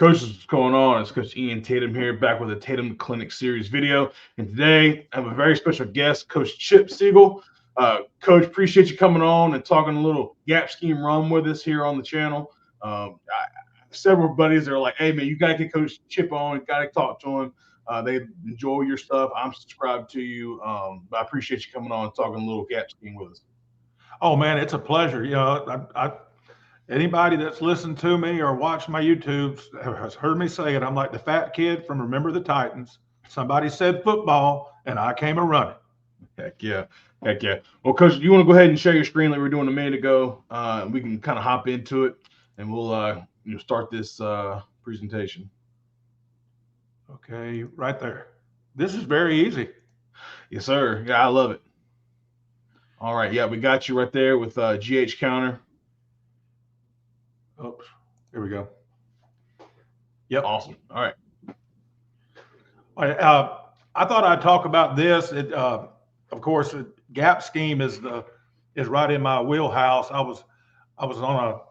Coaches, what's going on? It's Coach Ian Tatum here, back with a Tatum Clinic Series video. And today I have a very special guest, Coach Chip Seagle. Coach, appreciate you coming on and talking a little gap scheme run with us here on the channel. Several buddies that are like, hey, man, you got to get Coach Chip on. You got to talk to him. They enjoy your stuff. I'm subscribed to you. But I appreciate you coming on and talking a little gap scheme with us. Oh, man, it's a pleasure. Anybody that's listened to me or watched my YouTubes has heard me say it. I'm like the fat kid from Remember the Titans. Somebody said football, and I came a running. Heck yeah. Heck yeah. Well, Coach, you want to go ahead and share your screen like we were doing a minute ago? We can kind of hop into it, and we'll start this presentation. Okay, right there. This is very easy. Yes, sir. Yeah, I love it. All right. Yeah, we got you right there with GH counter. Oops. Here we go. Yep. Awesome. All right. I thought I'd talk about this. Of course, the gap scheme is right in my wheelhouse. I was on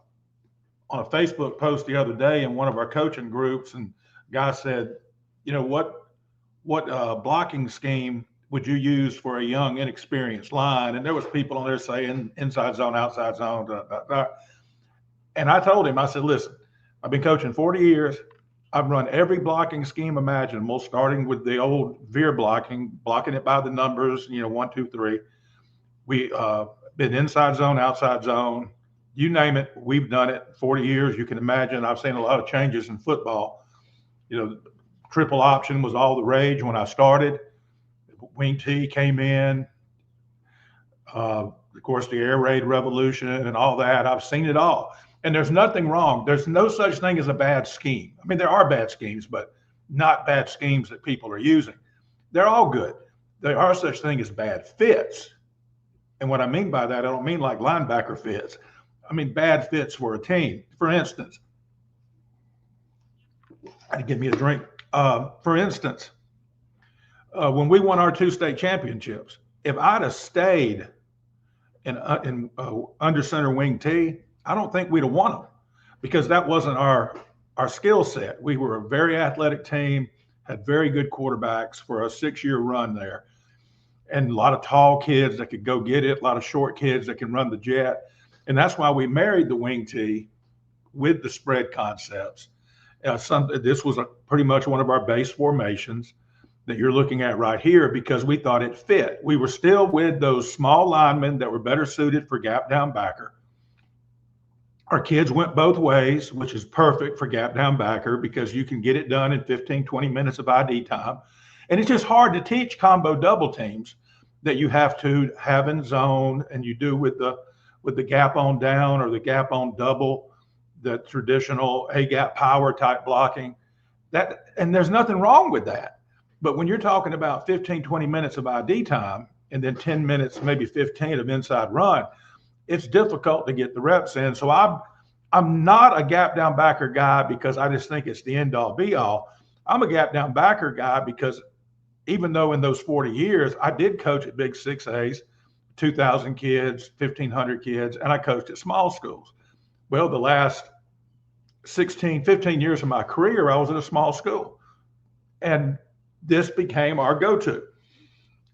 a Facebook post the other day in one of our coaching groups, and a guy said, what blocking scheme would you use for a young, inexperienced line? And there was people on there saying inside zone, outside zone, And I told him, I said, listen, I've been coaching 40 years. I've run every blocking scheme imaginable, starting with the old veer blocking it by the numbers, 1, 2, 3. We been inside zone, outside zone, you name it. We've done it 40 years. You can imagine I've seen a lot of changes in football. Triple option was all the rage when I started. Wing T came in. Of course, the air raid revolution and all that. I've seen it all. And there's nothing wrong. There's no such thing as a bad scheme. I mean, there are bad schemes, but not bad schemes that people are using. They're all good. There are such thing as bad fits. And what I mean by that, I don't mean like linebacker fits. I mean bad fits for a team. For instance, give me a drink. For instance, when we won our 2 state championships, if I'd have stayed in under center wing T, I don't think we'd have won them because that wasn't our skill set. We were a very athletic team, had very good quarterbacks for a 6-year run there, and a lot of tall kids that could go get it, a lot of short kids that can run the jet. And that's why we married the wing T with the spread concepts. This was pretty much one of our base formations that you're looking at right here because we thought it fit. We were still with those small linemen that were better suited for gap down backer. Our kids went both ways, which is perfect for gap down backer because you can get it done in 15, 20 minutes of ID time. And it's just hard to teach combo double teams that you have to have in zone and you do with the gap on down or the gap on double, the traditional A gap power type blocking. And there's nothing wrong with that. But when you're talking about 15, 20 minutes of ID time and then 10 minutes, maybe 15 of inside run, it's difficult to get the reps in. So I'm not a gap down backer guy because I just think it's the end all be all. I'm a gap down backer guy because even though in those 40 years, I did coach at big 6As, 2,000 kids, 1,500 kids, and I coached at small schools. Well, the last 15 years of my career, I was at a small school. And this became our go-to.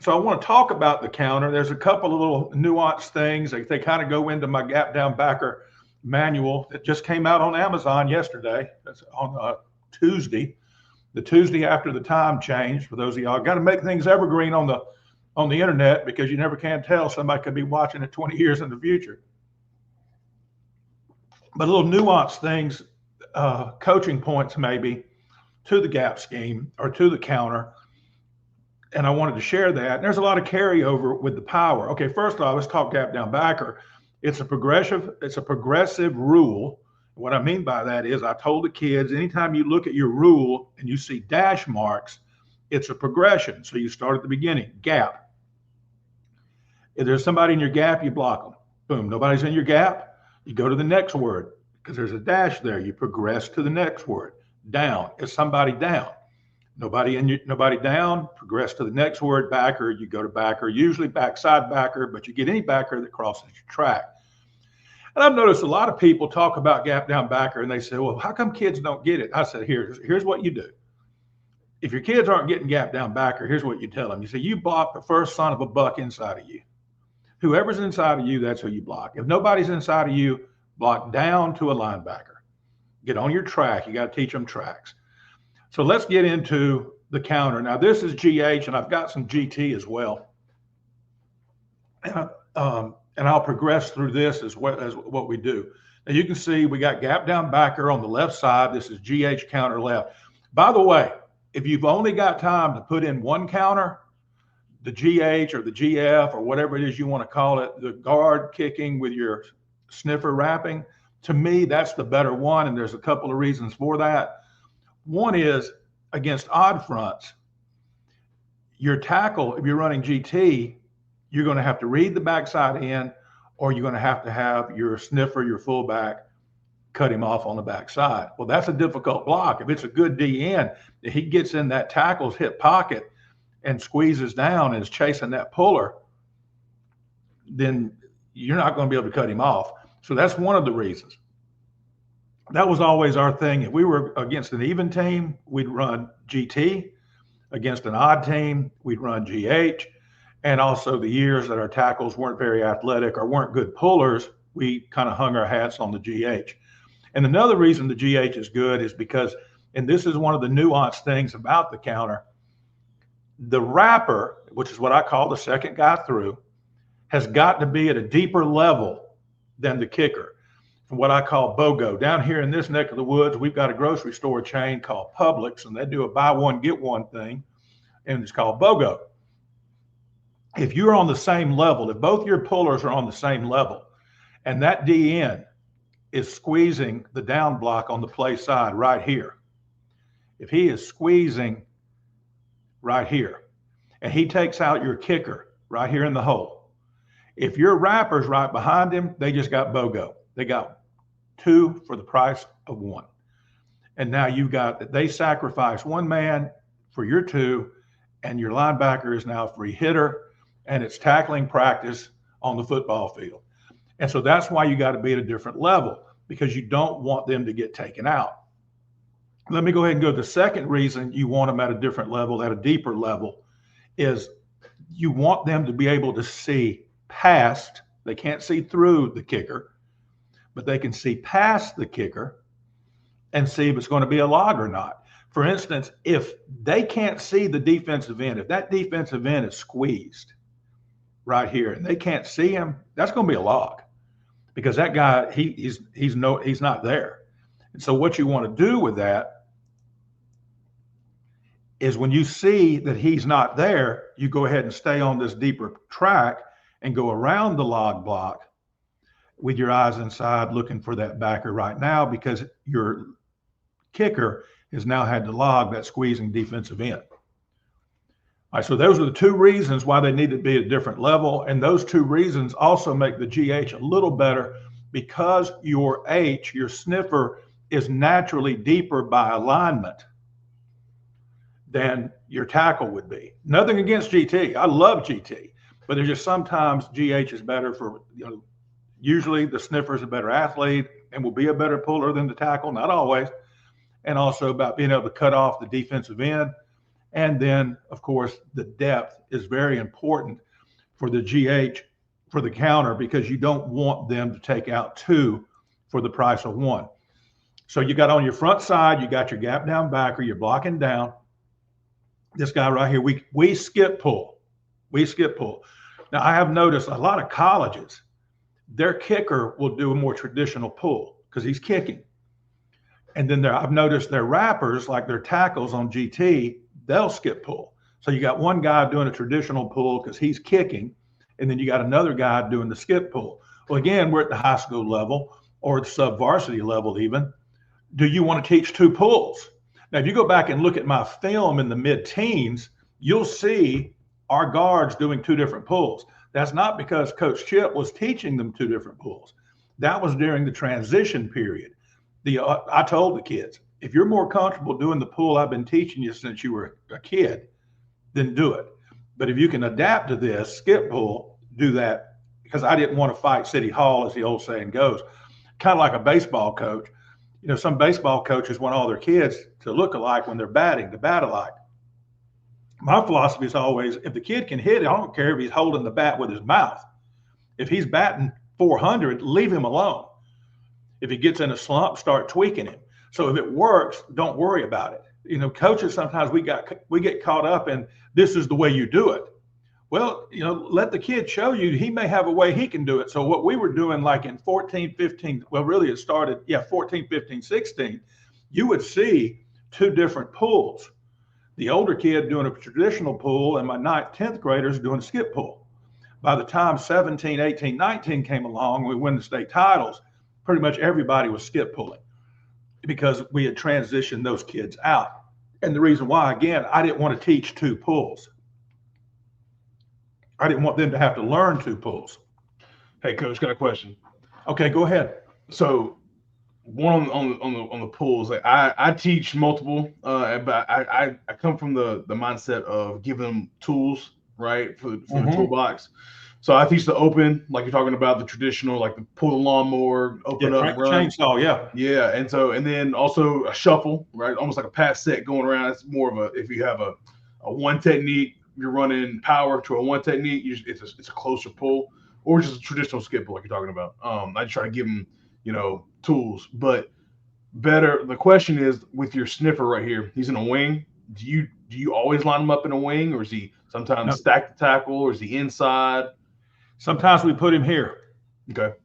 So I want to talk about the counter. There's a couple of little nuanced things. They kind of go into my gap down backer manual that just came out on Amazon yesterday. That's on Tuesday, the Tuesday after the time change. For those of y'all, got to make things evergreen on the internet because you never can tell. Somebody could be watching it 20 years in the future. But little nuanced things, coaching points maybe to the gap scheme or to the counter. And I wanted to share that. And there's a lot of carryover with the power. Okay, first off, let's talk gap down backer. It's a progressive rule. What I mean by that is I told the kids, anytime you look at your rule and you see dash marks, it's a progression. So you start at the beginning, gap. If there's somebody in your gap, you block them. Boom, nobody's in your gap, you go to the next word because there's a dash there. You progress to the next word. Down, is somebody down? Nobody down, progress to the next word, backer, you go to backer, usually backside backer, but you get any backer that crosses your track. And I've noticed a lot of people talk about gap down backer and they say, well, how come kids don't get it? I said, here's what you do. If your kids aren't getting gap down backer, here's what you tell them. You say, you block the first son of a buck inside of you. Whoever's inside of you, that's who you block. If nobody's inside of you, block down to a linebacker. Get on your track. You got to teach them tracks. So let's get into the counter. Now, this is GH, and I've got some GT as well. And I'll progress through this as well as what we do. Now, you can see we got gap down backer on the left side. This is GH counter left. By the way, if you've only got time to put in one counter, the GH or the GF or whatever it is you want to call it, the guard kicking with your sniffer wrapping, to me, that's the better one. And there's a couple of reasons for that. One is against odd fronts, your tackle, if you're running GT, you're going to have to read the backside in, or you're going to have your sniffer, your fullback, cut him off on the backside. Well, that's a difficult block. If it's a good DN, if he gets in that tackle's hip pocket and squeezes down and is chasing that puller, then you're not going to be able to cut him off. So that's one of the reasons. That was always our thing. If we were against an even team, we'd run GT. Against an odd team, we'd run GH. And also the years that our tackles weren't very athletic or weren't good pullers, we kind of hung our hats on the GH. And another reason the GH is good is because, and this is one of the nuanced things about the counter, the wrapper, which is what I call the second guy through, has got to be at a deeper level than the kicker. From what I call BOGO. Down here in this neck of the woods, we've got a grocery store chain called Publix, and they do a buy one, get one thing, and it's called BOGO. If you're on the same level, if both your pullers are on the same level, and that DN is squeezing the down block on the play side right here, if he is squeezing right here, and he takes out your kicker right here in the hole, if your wrapper's right behind him, they just got BOGO. They got 2 for the price of 1. And now they sacrifice one man for your 2, and your linebacker is now a free hitter, and it's tackling practice on the football field. And so that's why you got to be at a different level, because you don't want them to get taken out. Let me go ahead and go to the second reason you want them at a different level, at a deeper level, is you want them to be able to see past. They can't see through the kicker, but they can see past the kicker and see if it's going to be a log or not. For instance, if they can't see the defensive end, if that defensive end is squeezed right here and they can't see him, that's going to be a log, because that guy, he's not there. And so what you want to do with that is when you see that he's not there, you go ahead and stay on this deeper track and go around the log block with your eyes inside looking for that backer right now, because your kicker has now had to log that squeezing defensive end. All right, so those are the 2 reasons why they need to be at a different level. And those 2 reasons also make the GH a little better, because your H, your sniffer, is naturally deeper by alignment than your tackle would be. Nothing against GT. I love GT, but there's just sometimes GH is better for, usually the sniffer is a better athlete and will be a better puller than the tackle, not always. And also about being able to cut off the defensive end. And then, of course, the depth is very important for the GH, for the counter, because you don't want them to take out 2 for the price of 1. So you got on your front side, you got your gap down backer, you're blocking down. This guy right here, we skip pull. We skip pull. Now, I have noticed a lot of colleges, their kicker will do a more traditional pull because he's kicking. And then I've noticed their wrappers, like their tackles on GT, they'll skip pull. So you got one guy doing a traditional pull because he's kicking, and then you got another guy doing the skip pull. Well, again, we're at the high school level or the sub-varsity level even. Do you want to teach 2 pulls? Now, if you go back and look at my film in the mid-teens, you'll see our guards doing 2 different pulls. That's not because Coach Chip was teaching them 2 different pulls. That was during the transition period. I told the kids, if you're more comfortable doing the pull I've been teaching you since you were a kid, then do it. But if you can adapt to this skip pull, do that because I didn't want to fight City Hall, as the old saying goes. Kind of like a baseball coach. You know, some baseball coaches want all their kids to look alike when they're batting, to bat alike. My philosophy is always, if the kid can hit it, I don't care if he's holding the bat with his mouth. If he's batting 400, leave him alone. If he gets in a slump, start tweaking him. So if it works, don't worry about it. You know, coaches, sometimes we get caught up in, this is the way you do it. Well, you know, let the kid show you. He may have a way he can do it. So what we were doing, like in 14, 15, well, really it started, 14, 15, 16, you would see two different pulls. The older kid doing a traditional pull and my 9th, 10th graders doing a skip pull. By the time 17, 18, 19 came along, we win the state titles, pretty much everybody was skip pulling because we had transitioned those kids out. And the reason why, again, I didn't want to teach two pulls. I didn't want them to have to learn two pulls. Hey, Coach, got a question. Okay, go ahead. So, one on the pulls, like I teach multiple, but I come from the mindset of giving them tools, right, for the toolbox. So I teach the open, like you're talking about, the traditional, like the pull the lawnmower, open up, run. Chainsaw, yeah, and then also a shuffle, right, almost like a pass set going around. It's more of if you have a one technique. You're running power to a one technique, it's a closer pull, or just a traditional skip pull like you're talking about. I just try to give them, tools. But better, the question is, with your sniffer right here, he's in a wing. Do you always line him up in a wing, or is he sometimes stack the tackle, or is he inside? Sometimes we put him here. Okay.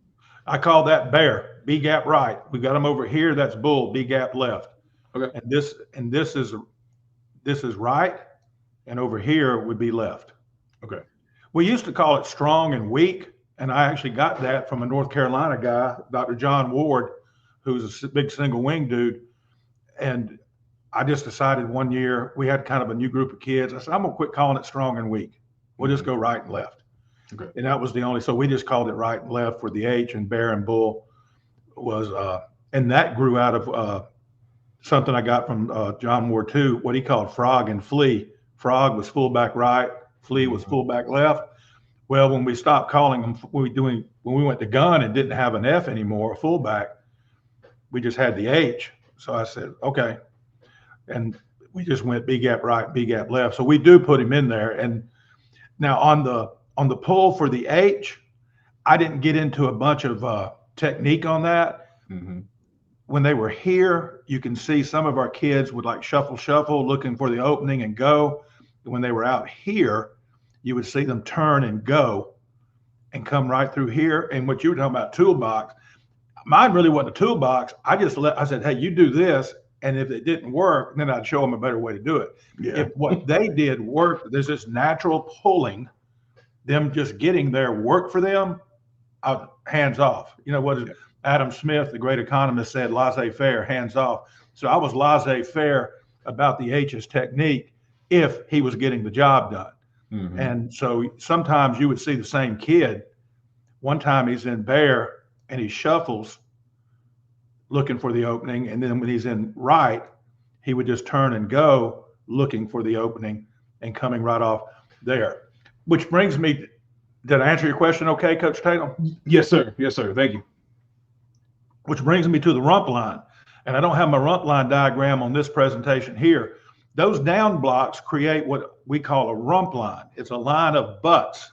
I call that bear, B gap right. We got him over here, that's bull, B gap left. Okay. And this is right. And over here would be left. Okay. We used to call it strong and weak, and I actually got that from a North Carolina guy, Dr. John Ward, who's a big single wing dude. And I just decided one year, we had kind of a new group of kids. I said, I'm going to quit calling it strong and weak. We'll just go right and left. Okay. And that was the only, so we just called it right and left for the H, and bear and bull was, and that grew out of something I got from John Ward too, what he called frog and flea. Frog was fullback right, flea was fullback left. Well, when we stopped calling them, when we went to gun and didn't have an F anymore, a fullback, we just had the H. So I said, okay. And we just went B gap right, B gap left. So we do put him in there. And now on the pull for the H, I didn't get into a bunch of technique on that. Mm-hmm. When they were here, you can see some of our kids would like shuffle, looking for the opening and go. When they were out here, you would see them turn and go and come right through here. And what you were talking about, toolbox, mine really wasn't a toolbox. I said, hey, you do this. And if it didn't work, then I'd show them a better way to do it. Yeah. If what they did worked, there's this natural pulling, them just getting there work for them, hands off. You know what is Adam Smith, the great economist, said, laissez-faire, hands off. So I was laissez-faire about the H's technique if he was getting the job done. Mm-hmm. And so sometimes you would see the same kid. One time he's in bear and he shuffles looking for the opening. And then when he's in right, he would just turn and go looking for the opening and coming right off there. Which brings me, did I answer your question okay, Coach Tatum? Yes, sir. Yes, sir. Thank you. Which brings me to the rump line. And I don't have my rump line diagram on this presentation here. Those down blocks create what we call a rump line. It's a line of butts.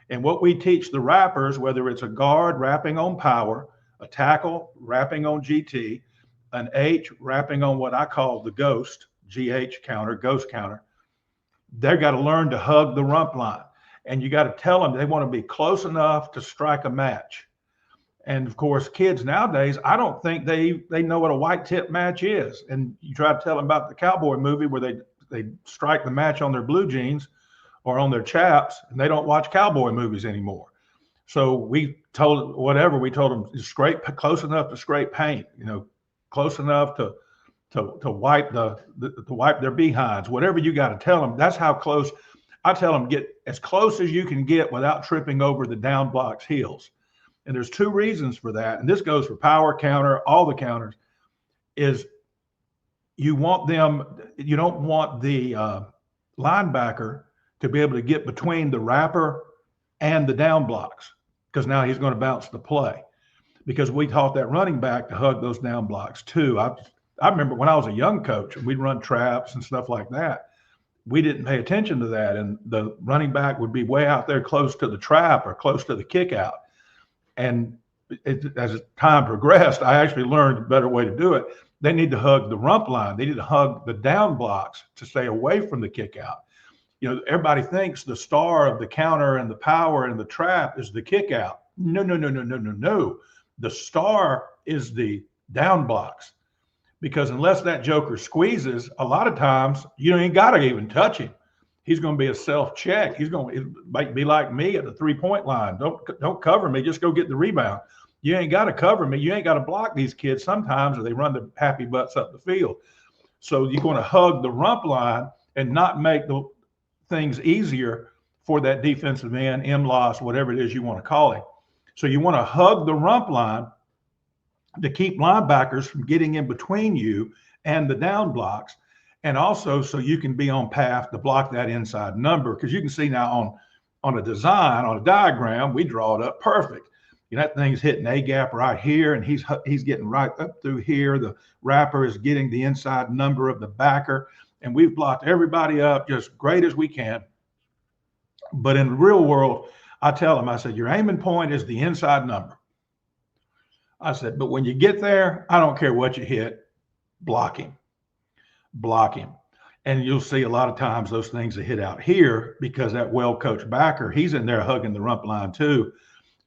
And what we teach the rappers, whether it's a guard wrapping on power, a tackle wrapping on GT, an H wrapping on what I call the ghost, GH counter, ghost counter, they've got to learn to hug the rump line. And you got to tell them they want to be close enough to strike a match. And of course, kids nowadays, I don't think they know what a white tip match is. And you try to tell them about the cowboy movie where they strike the match on their blue jeans or on their chaps, and they don't watch cowboy movies anymore. So we told them scrape close enough to scrape paint, close enough to wipe to wipe their behinds, whatever you got to tell them. That's how close. I tell them get as close as you can get without tripping over the down block's heels. And there's two reasons for that. And this goes for power, counter, all the counters, is you don't want the linebacker to be able to get between the wrapper and the down blocks. because now he's going to bounce the play. Because we taught that running back to hug those down blocks too. I remember when I was a young coach and we'd run traps and stuff like that. We didn't pay attention to that, and the running back would be way out there close to the trap or close to the kick out. And as time progressed, I actually learned a better way to do it. They need to hug the rump line. They need to hug the down blocks to stay away from the kick out. You know, everybody thinks the star of the counter and the power and the trap is the kick out. No. The star is the down blocks. Because unless that joker squeezes, a lot of times you ain't got to even touch him. He's going to be a self-check. He's going to be like me at the three-point line. Don't cover me. Just go get the rebound. You ain't got to cover me. You ain't got to block these kids sometimes, or they run the happy butts up the field. So you're going to hug the rump line and not make the things easier for that defensive end, M-loss, whatever it is you want to call it. So you want to hug the rump line to keep linebackers from getting in between you and the down blocks, and also so you can be on path to block that inside number. Because you can see now on a design, on a diagram, we draw it up perfect. You know, that thing's hitting A gap right here, and he's getting right up through here. The wrapper is getting the inside number of the backer, and we've blocked everybody up just great as we can. But in the real world, I tell them, I said, your aiming point is the inside number. I said, but when you get there, I don't care what you hit, block him. And you'll see a lot of times those things that hit out here, because that well-coached backer, he's in there hugging the rump line too.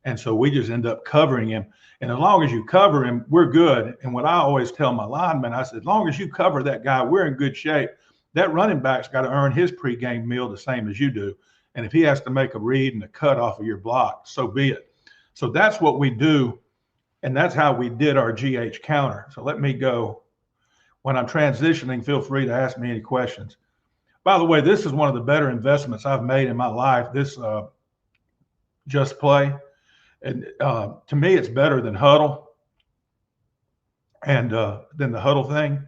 And so we just end up covering him. And as long as you cover him, we're good. And what I always tell my linemen, I said, as long as you cover that guy, we're in good shape. That running back's got to earn his pregame meal the same as you do. And if he has to make a read and a cut off of your block, so be it. So that's what we do. And that's how we did our GH counter. So let me go. When I'm transitioning, feel free to ask me any questions. By the way, this is one of the better investments I've made in my life, this Just Play. And to me, it's better than Huddle and than the Huddle thing.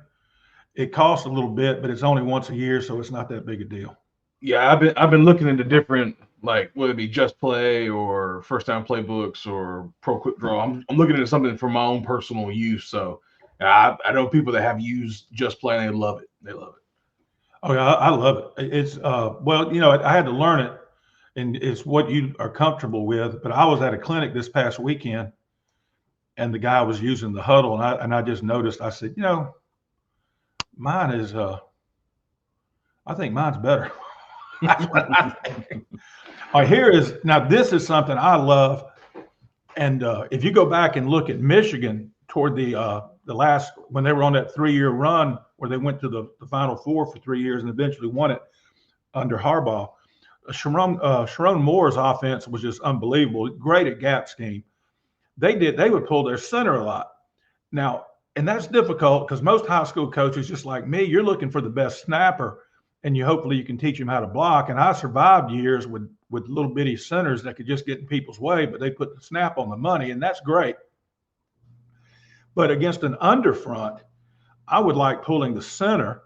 It costs a little bit, but it's only once a year, so it's not that big a deal. Yeah, I've been looking into different, like whether it be Just Play or First Down Playbooks or Pro Quick Draw. I'm looking into something for my own personal use. So I know people that have used Just Play and they love it. They love it. Oh yeah, I love it. It's well, you know, I had to learn it, and it's what you are comfortable with. But I was at a clinic this past weekend, and the guy was using the Huddle, and I just noticed. I said, you know, mine is I think mine's better. That's what I think. All right, here is, now this is something I love. And if you go back and look at Michigan toward the last, when they were on that 3-year run where they went to the Final Four for 3 years and eventually won it under Harbaugh, Sharon Moore's offense was just unbelievable. Great at gap scheme. They would pull their center a lot. Now, and that's difficult because most high school coaches, just like me, you're looking for the best snapper, and hopefully you can teach them how to block. And I survived years with little bitty centers that could just get in people's way, but they put the snap on the money, and that's great. But against an underfront, I would like pulling the center,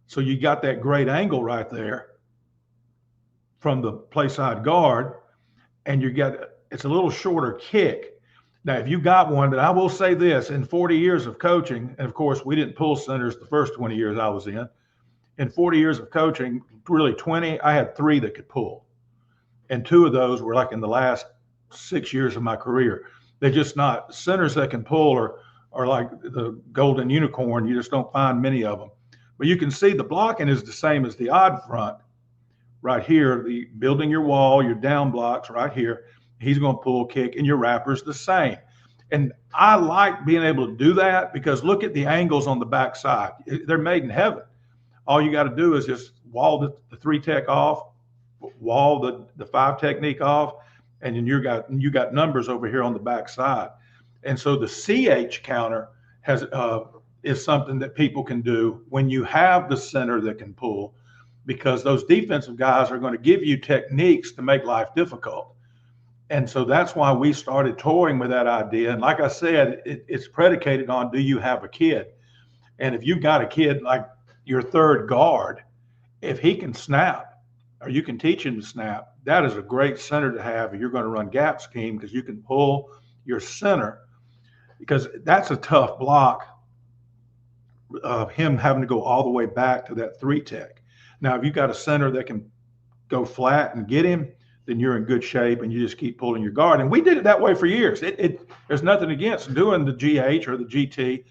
so you got that great angle right there from the play side guard, and it's a little shorter kick. Now, if you got one, but I will say this, in 40 years of coaching, and of course we didn't pull centers the first 20 years I was in 40 years of coaching, really 20, I had 3 that could pull. And 2 of those were like in the last 6 years of my career. They're just not centers that can pull are like the golden unicorn. You just don't find many of them. But you can see the blocking is the same as the odd front right here, the building your wall, your down blocks right here. He's going to pull, kick, and your wrapper's the same. And I like being able to do that because look at the angles on the backside. They're made in heaven. All you got to do is just wall the 3 tech off, wall the 5 technique off, and then you got numbers over here on the back side. And so the CH counter is something that people can do when you have the center that can pull, because those defensive guys are going to give you techniques to make life difficult. And so that's why we started toying with that idea. And like I said, it's predicated on, do you have a kid? And if you've got a kid like your third guard, if he can snap, or you can teach him to snap. That is a great center to have if you're going to run gap scheme, because you can pull your center, because that's a tough block of him having to go all the way back to that 3-tech. Now, if you've got a center that can go flat and get him, then you're in good shape, and you just keep pulling your guard. And we did it that way for years. There's nothing against doing the GH or the GT,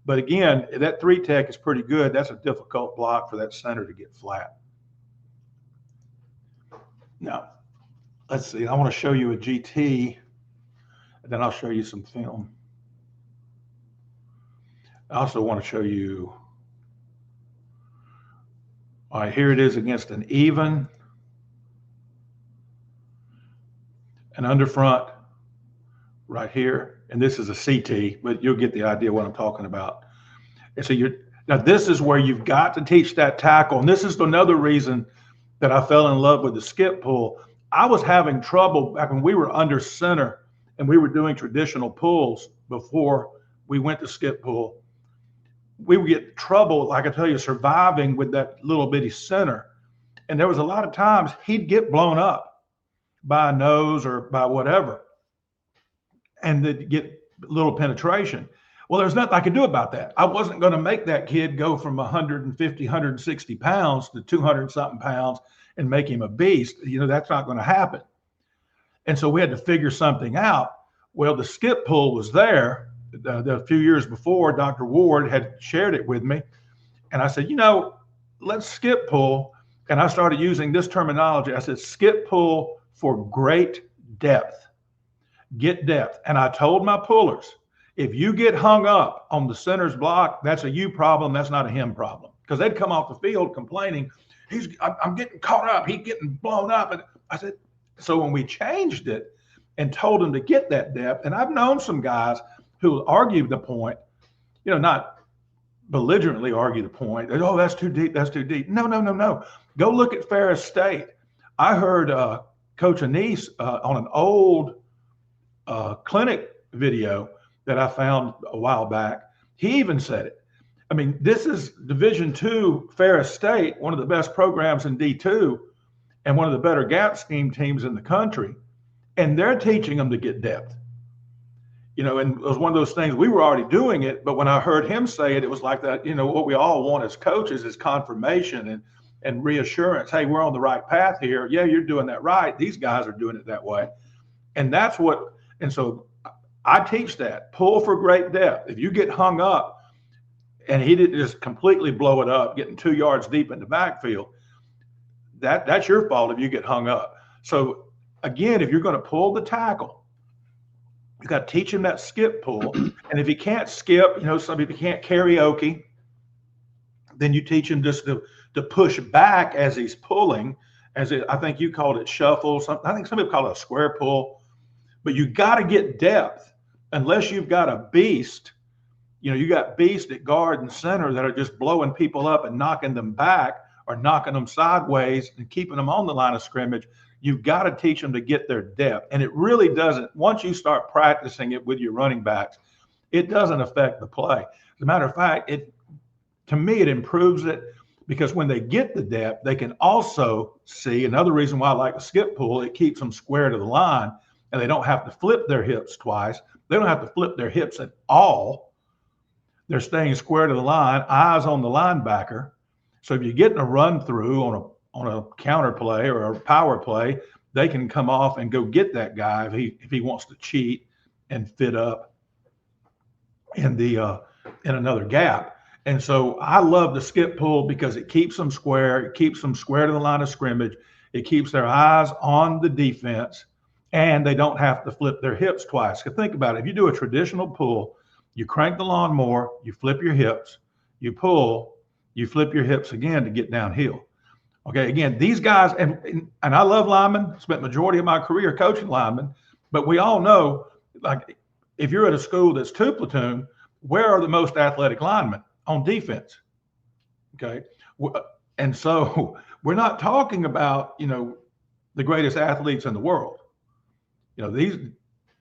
but again, that 3-tech is pretty good. That's a difficult block for that center to get flat. Now, let's see. I want to show you a GT, and then I'll show you some film. I also want to show you, all right, here it is against an even. And under front right here, and this is a CT, but you'll get the idea what I'm talking about. And so now this is where you've got to teach that tackle. And this is another reason that I fell in love with the skip pull. I was having trouble back when we were under center and we were doing traditional pulls before we went to skip pull. We would get trouble, like I tell you, surviving with that little bitty center. And there was a lot of times he'd get blown up by a nose or by whatever, and they'd get little penetration. Well, there's nothing I could do about that. I wasn't going to make that kid go from 150, 160 pounds to 200 something pounds and make him a beast. That's not going to happen. And so we had to figure something out. Well, the skip pull was there. The few years before, Dr. Ward had shared it with me. And I said, let's skip pull. And I started using this terminology. I said, skip pull for great depth. Get depth. And I told my pullers, if you get hung up on the center's block, that's a you problem. That's not a him problem. Because they'd come off the field complaining, I'm getting caught up. He's getting blown up. And I said, so when we changed it and told him to get that depth, and I've known some guys who argued the point, not belligerently argue the point. Oh, that's too deep. That's too deep. No. Go look at Ferris State. I heard Coach Anise on an old clinic video that I found a while back. He even said it. I mean, this is Division II Ferris State, one of the best programs in D2 and one of the better gap scheme teams in the country. And they're teaching them to get depth. And it was one of those things, we were already doing it, but when I heard him say it, it was like that, what we all want as coaches is confirmation and reassurance. Hey, we're on the right path here. Yeah, you're doing that right. These guys are doing it that way. And so I teach that. Pull for great depth. If you get hung up and he didn't just completely blow it up, getting 2 yards deep in the backfield, that's your fault if you get hung up. So again, if you're going to pull the tackle, you got to teach him that skip pull. And if he can't skip, some people can't karaoke, then you teach him just to push back as he's pulling. I think you called it shuffle. I think some people call it a square pull. But you got to get depth unless you've got a beast. You got beast at guard and center that are just blowing people up and knocking them back or knocking them sideways and keeping them on the line of scrimmage. You've got to teach them to get their depth. And it really doesn't, once you start practicing it with your running backs, it doesn't affect the play. As a matter of fact, to me, it improves it, because when they get the depth, they can also see, another reason why I like the skip pull, it keeps them square to the line, and they don't have to flip their hips twice. They don't have to flip their hips at all. They're staying square to the line, eyes on the linebacker. So if you're getting a run through on a counter play or a power play, they can come off and go get that guy if he wants to cheat and fit up in another gap. And so I love the skip pull because it keeps them square. It keeps them square to the line of scrimmage. It keeps their eyes on the defense, and they don't have to flip their hips twice. Because think about it. If you do a traditional pull, you crank the lawnmower, you flip your hips, you pull, you flip your hips again to get downhill. Okay, again, these guys, and I love linemen, spent majority of my career coaching linemen, but we all know, like, if you're at a school that's 2 platoon, where are the most athletic linemen? On defense. Okay, and so we're not talking about, the greatest athletes in the world.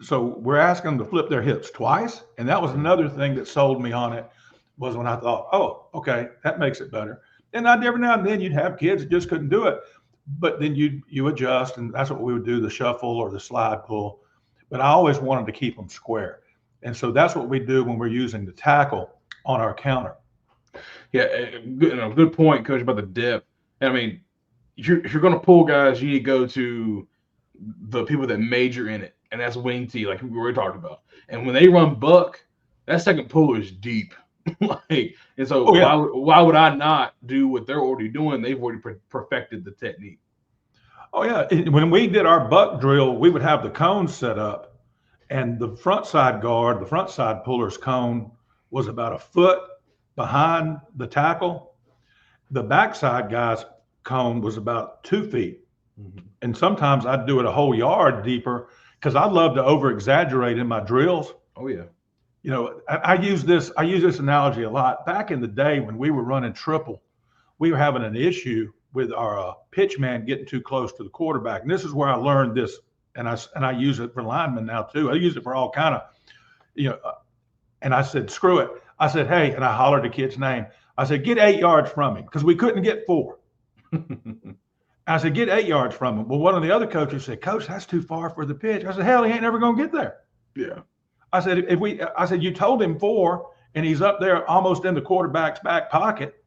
So we're asking them to flip their hips twice, and that was another thing that sold me on it, was when I thought, oh, okay, that makes it better. And every now and then you'd have kids that just couldn't do it. but then you adjust, and that's what we would do, the shuffle or the slide pull. But I always wanted to keep them square. And so that's what we do when we're using the tackle on our counter. Yeah, good point, Coach, about the depth. I mean, if you're going to pull guys, you need to go to the people that major in it, and that's wing T, like we were talking about. And when they run buck, that second pull is deep. And so why would I not do what they're already doing? They've already perfected the technique. Oh yeah, when we did our buck drill, we would have the cone set up, and the front side guard, the front side puller's cone was about a foot behind the tackle. The backside guy's cone was about 2 feet. Mm-hmm. And sometimes I'd do it a whole yard deeper because I love to over exaggerate in my drills. Oh yeah. You know, I use this analogy a lot. Back in the day when we were running triple, we were having an issue with our pitch man getting too close to the quarterback. And this is where I learned this, and I use it for linemen now too. I use it for all kind of, and I said, screw it. I said, hey, and I hollered the kid's name. I said, get 8 yards from him, because we couldn't get 4. I said, get 8 yards from him. Well, one of the other coaches said, Coach, that's too far for the pitch. I said, hell, he ain't never going to get there. Yeah. I said, you told him 4, and he's up there almost in the quarterback's back pocket.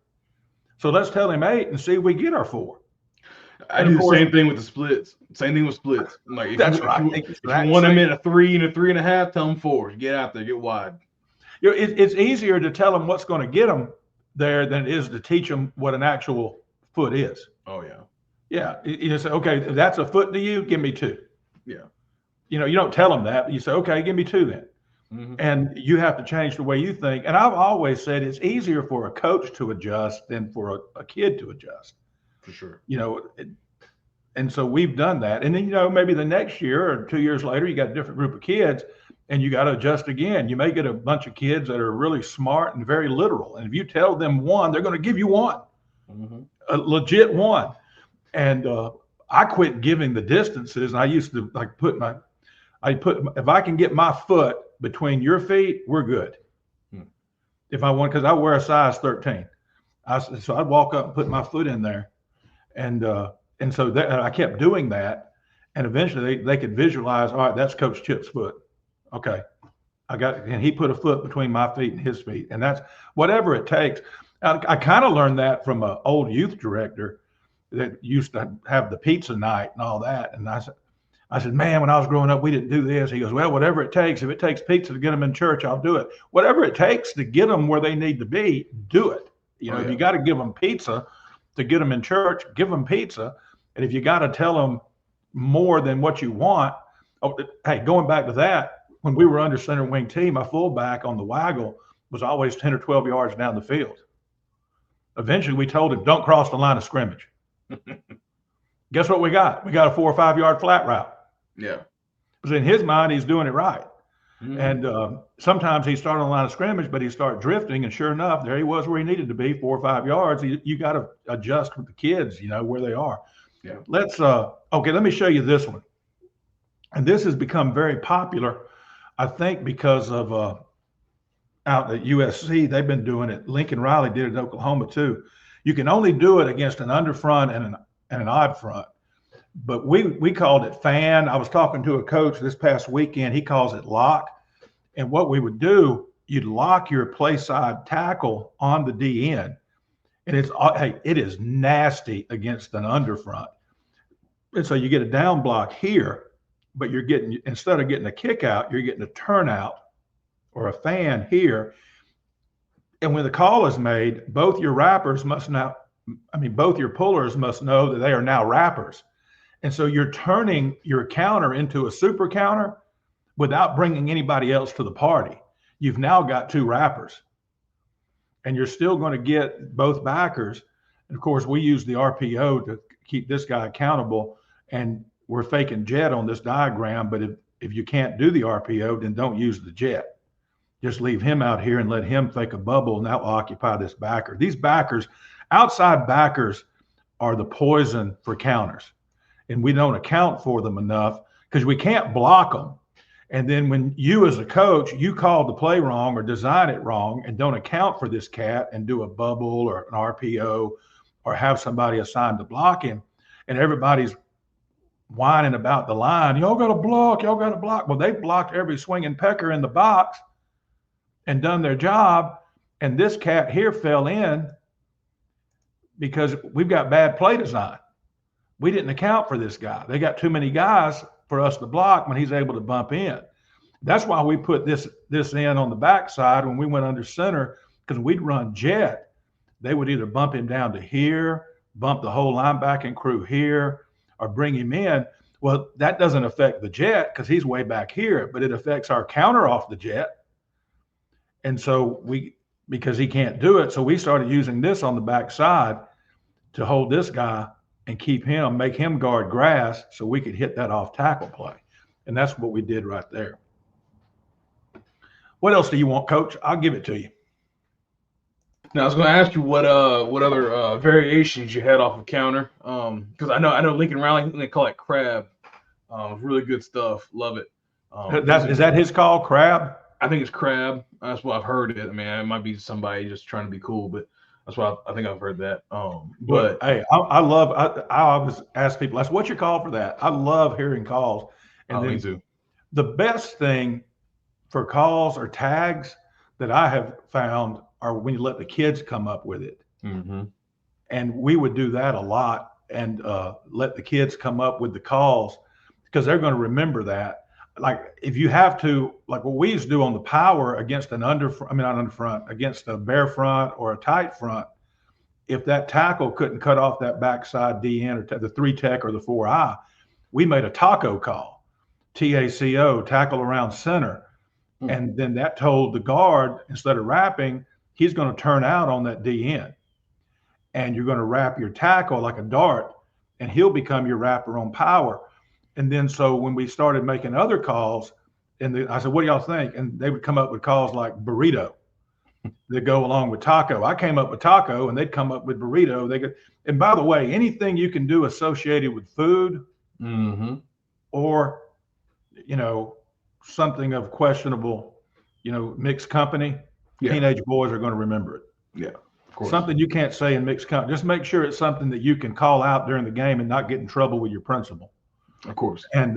So let's tell him 8 and see if we get our 4. I do the same thing with the splits. Same thing with splits. Like if you want him in a 3 and a 3.5, tell him 4. Get out there, get wide. It's easier to tell them what's going to get them there than it is to teach them what an actual foot is. Oh yeah. Yeah. You say, okay, if that's a foot to you, give me 2. Yeah. You don't tell them that. You say, okay, give me 2 then. Mm-hmm. And you have to change the way you think. And I've always said it's easier for a coach to adjust than for a kid to adjust. For sure. And so we've done that. And then, maybe the next year or 2 years later, you got a different group of kids and you got to adjust again. You may get a bunch of kids that are really smart and very literal. And if you tell them 1, they're going to give you 1, mm-hmm. a legit 1. And I quit giving the distances. I used to if I can get my foot between your feet, we're good. If I want, because I wear a size 13. So I'd walk up and put my foot in there. And so I kept doing that. And eventually they could visualize, all right, that's Coach Chip's foot. Okay. And he put a foot between my feet and his feet. And that's whatever it takes. I kind of learned that from an old youth director that used to have the pizza night and all that. And I said, man, when I was growing up, we didn't do this. He goes, well, whatever it takes. If it takes pizza to get them in church, I'll do it. Whatever it takes to get them where they need to be, do it. If you got to give them pizza to get them in church, give them pizza. And if you got to tell them more than what you want, hey, going back to that, when we were under center wing T, my fullback on the waggle was always 10 or 12 yards down the field. Eventually, we told him, don't cross the line of scrimmage. Guess what we got? We got a 4 or 5 yard flat route. Yeah. Because in his mind, he's doing it right. Mm-hmm. And sometimes he started on the line of scrimmage, but he started drifting. And sure enough, there he was where he needed to be, 4 or 5 yards. You got to adjust with the kids, where they are. Yeah. Let me show you this one. And this has become very popular, I think, because of out at USC, they've been doing it. Lincoln Riley did it in Oklahoma too. You can only do it against an under front and an odd front. But we called it fan. I was talking to a coach this past weekend. He calls it lock. And what we would do, you'd lock your play side tackle on the DN. And it is nasty against an under front. And so you get a down block here, but you're getting, instead of getting a kick out, you're getting a turnout or a fan here. And when the call is made, both your pullers must know that they are now wrappers. And so you're turning your counter into a super counter without bringing anybody else to the party. You've now got 2 wrappers. And you're still going to get both backers. And of course, we use the RPO to keep this guy accountable. And we're faking jet on this diagram. But if you can't do the RPO, then don't use the jet. Just leave him out here and let him fake a bubble, and that'll occupy this backer. These backers, outside backers, are the poison for counters. And we don't account for them enough because we can't block them. And then when you as a coach, you call the play wrong or design it wrong and don't account for this cat and do a bubble or an RPO or have somebody assigned to block him, and everybody's whining about the line. Y'all got to block. Y'all got to block. Well, they blocked every swinging pecker in the box and done their job. And this cat here fell in because we've got bad play design. We didn't account for this guy. They got too many guys for us to block when he's able to bump in. That's why we put this in on the backside when we went under center, because we'd run jet. They would either bump him down to here, bump the whole linebacking crew here, or bring him in. Well, that doesn't affect the jet because he's way back here, but it affects our counter off the jet. And so because he can't do it, so we started using this on the backside to hold this guy and keep him, make him guard grass so we could hit that off tackle play. And that's what we did right there. What else do you want, Coach? I'll give it to you. Now I was going to ask you what other variations you had off of counter, because I know Lincoln Riley, they call it crab. Really good stuff. Love it. Is that his call, crab? I think it's crab. That's what I've heard it. I mean, it might be somebody just trying to be cool, but that's what I think I've heard that. But hey, I always ask people, what's your call for that? I love hearing calls. And me too. The best thing for calls or tags that I have found are when you let the kids come up with it. Mm-hmm. And we would do that a lot and let the kids come up with the calls because they're going to remember that. Like if you have to, like what we used to do on the power against against a bare front or a tight front, if that tackle couldn't cut off that backside DN or the 3 tech or the 4I, we made a taco call, TACO, tackle around center. Mm-hmm. And then that told the guard, instead of wrapping, he's going to turn out on that DN. And you're going to wrap your tackle like a dart, and he'll become your wrapper on power. And then so when we started making other calls, I said, what do y'all think? And they would come up with calls like burrito that go along with taco. I came up with taco, and they'd come up with burrito. And by the way, anything you can do associated with food mm-hmm. or, something of questionable, mixed company, teenage boys are going to remember it. Yeah, of course. Something you can't say in mixed company. Just make sure it's something that you can call out during the game and not get in trouble with your principal. Of course. And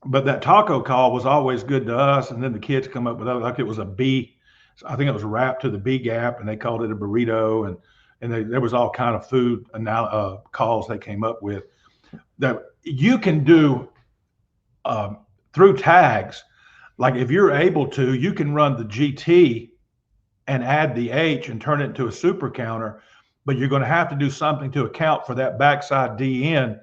but that taco call was always good to us. And then the kids come up with like it was a B. I think it was wrapped to the B gap, and they called it a burrito. And there was all kind of food calls they came up with that you can do through tags. Like if you're able to, you can run the GT and add the H and turn it into a super counter, but you're going to have to do something to account for that backside DN.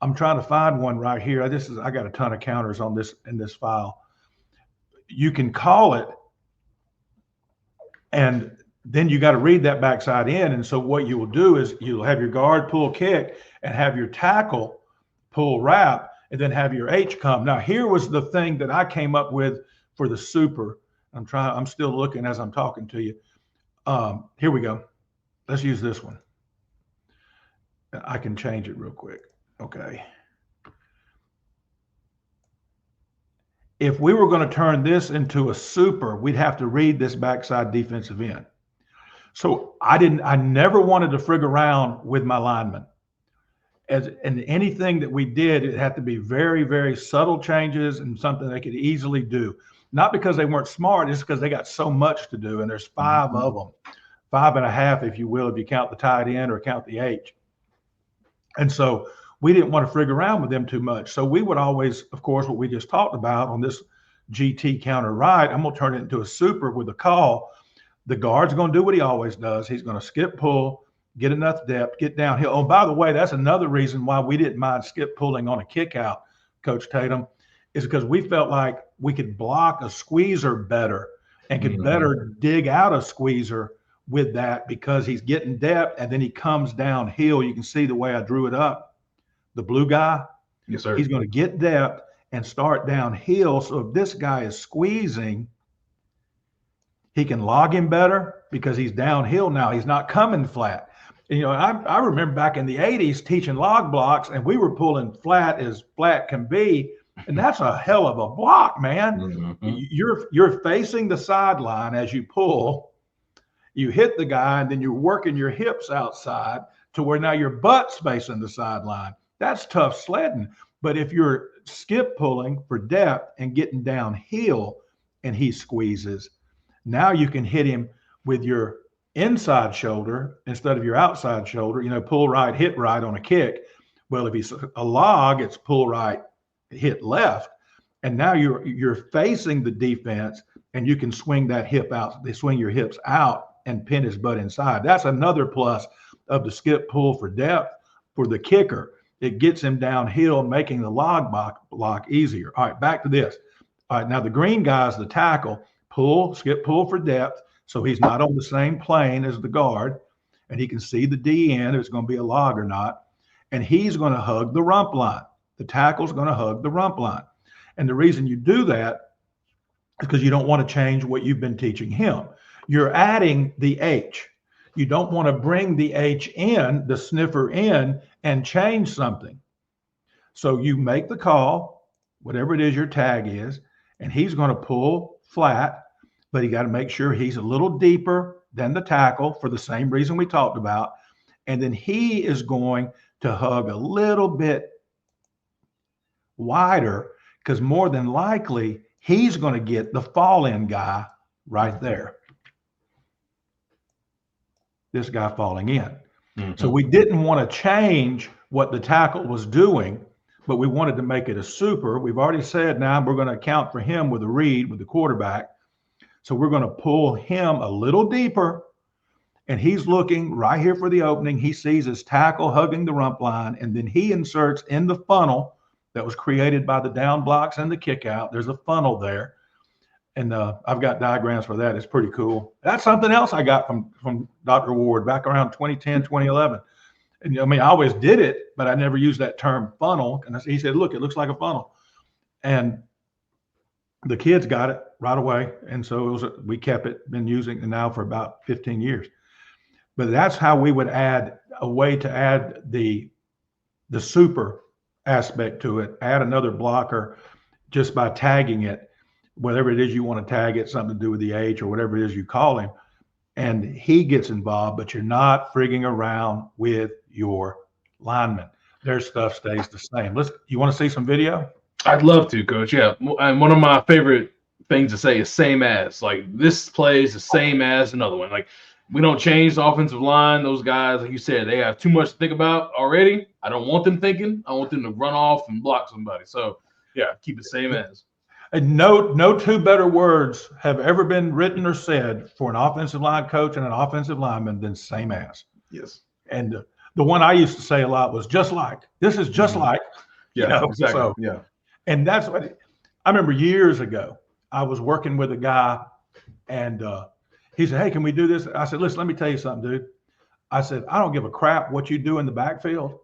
I'm trying to find one right here. I got a ton of counters on this in this file. You can call it, and then you got to read that backside in. And so what you will do is you'll have your guard pull kick and have your tackle pull wrap, and then have your H come. Now, here was the thing that I came up with for the super. I'm still looking as I'm talking to you. Here we go. Let's use this one. I can change it real quick. Okay. If we were going to turn this into a super, we'd have to read this backside defensive end. So I never wanted to frig around with my linemen. And anything that we did, it had to be very, very subtle changes and something they could easily do. Not because they weren't smart, it's because they got so much to do. And there's 5 of them, 5.5, if you will, if you count the tight end or count the H. And so we didn't want to frig around with them too much. So we would always, of course, what we just talked about on this GT counter right, I'm going to turn it into a super with a call. The guard's going to do what he always does. He's going to skip pull, get enough depth, get downhill. Oh, by the way, that's another reason why we didn't mind skip pulling on a kick out, Coach Tatum, is because we felt like we could block a squeezer better and could better dig out a squeezer with that because he's getting depth and then he comes downhill. You can see the way I drew it up. The blue guy, yes, sir. He's going to get depth and start downhill. So if this guy is squeezing, he can log him better because he's downhill now. He's not coming flat. And, I remember back in the 80s teaching log blocks, and we were pulling flat as flat can be. And that's a hell of a block, man. Mm-hmm. You're facing the sideline as you pull. You hit the guy, and then you're working your hips outside to where now your butt's facing the sideline. That's tough sledding. But if you're skip pulling for depth and getting downhill and he squeezes, now you can hit him with your inside shoulder instead of your outside shoulder. Pull right, hit right on a kick. Well, if he's a log, it's pull right, hit left. And now you're facing the defense and you can swing that hip out. They swing your hips out and pin his butt inside. That's another plus of the skip pull for depth for the kicker. It gets him downhill, making the log block easier. All right, back to this. All right, now the green guy is the tackle. Skip pull for depth, so he's not on the same plane as the guard, and he can see the DN, if it's going to be a log or not, and he's going to hug the rump line. The tackle's going to hug the rump line. And the reason you do that is because you don't want to change what you've been teaching him. You're adding the H. You don't want to bring the H in, the sniffer in, and change something. So you make the call, whatever it is your tag is, and he's going to pull flat, but you got to make sure he's a little deeper than the tackle for the same reason we talked about. And then he is going to hug a little bit wider because more than likely he's going to get the fall-in guy right there. This guy falling in. Mm-hmm. So we didn't want to change what the tackle was doing, but we wanted to make it a super. We've already said now we're going to account for him with a read with the quarterback. So we're going to pull him a little deeper, and he's looking right here for the opening. He sees his tackle hugging the rump line, and then he inserts in the funnel that was created by the down blocks and the kick out. There's a funnel there. And I've got diagrams for that. It's pretty cool. That's something else I got from Dr. Ward back around 2010, 2011. And I always did it, but I never used that term funnel. And he said, look, it looks like a funnel. And the kids got it right away. And so we kept it, been using it now for about 15 years. But that's how we would add a way to add the super aspect to it, add another blocker just by tagging it. Whatever it is you want to tag it, something to do with the H or whatever it is you call him, and he gets involved, but you're not frigging around with your linemen. Their stuff stays the same. You want to see some video? I'd love to, Coach. Yeah, and one of my favorite things to say is same as. Like this play is the same as another one. Like we don't change the offensive line. Those guys, like you said, they have too much to think about already. I don't want them thinking. I want them to run off and block somebody. So yeah, keep it same as. And no two better words have ever been written or said for an offensive line coach and an offensive lineman than same as. Yes. And the one I used to say a lot was just like. This is just like. Yeah, exactly. So, yeah. And that's what I remember years ago. I was working with a guy, and he said, "Hey, can we do this?" I said, "Listen, let me tell you something, dude." I said, "I don't give a crap what you do in the backfield,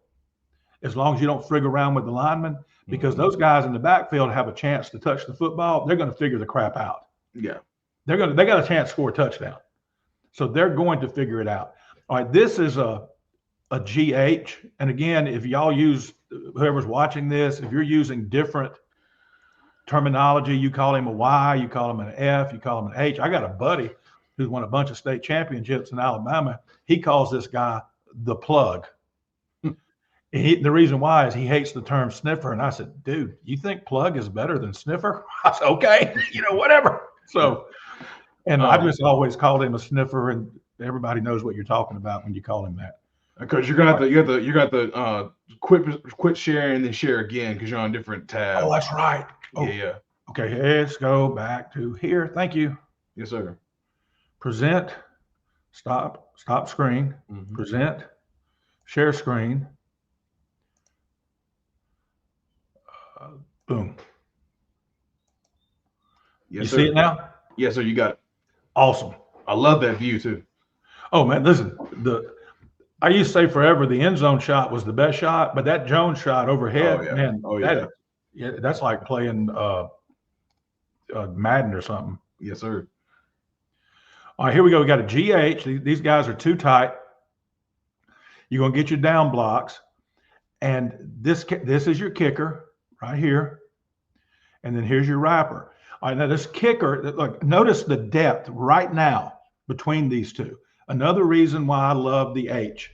as long as you don't frig around with the linemen." Because those guys in the backfield have a chance to touch the football, they're going to figure the crap out. Yeah. They got a chance to score a touchdown. So they're going to figure it out. All right, this is a GH. And again, if y'all use, whoever's watching this, if you're using different terminology, you call him a Y, you call him an F, you call him an H. I got a buddy who's won a bunch of state championships in Alabama. He calls this guy the plug. The reason why is he hates the term sniffer. And I said, dude, you think plug is better than sniffer? I said, okay, whatever. So, and I just always called him a sniffer, and everybody knows what you're talking about when you call him that. Because you got the quit sharing and then share again because you're on different tabs. Oh, that's right. Oh, yeah. Okay, let's go back to here. Thank you. Yes, sir. Present, stop screen, present, share screen. Boom. Yes, you sir. see it now? Yes, sir. You got it. Awesome. I love that view too. Oh man, listen. I used to say forever the end zone shot was the best shot, but that Jones shot overhead, man. Oh yeah. That's like playing Madden or something. Yes, sir. All right, here we go. We got a GH. These guys are too tight. You're gonna get your down blocks, and this is your kicker. Right here, and then here's your wrapper. All right, now this kicker, look, notice the depth right now between these two. Another reason why I love the H.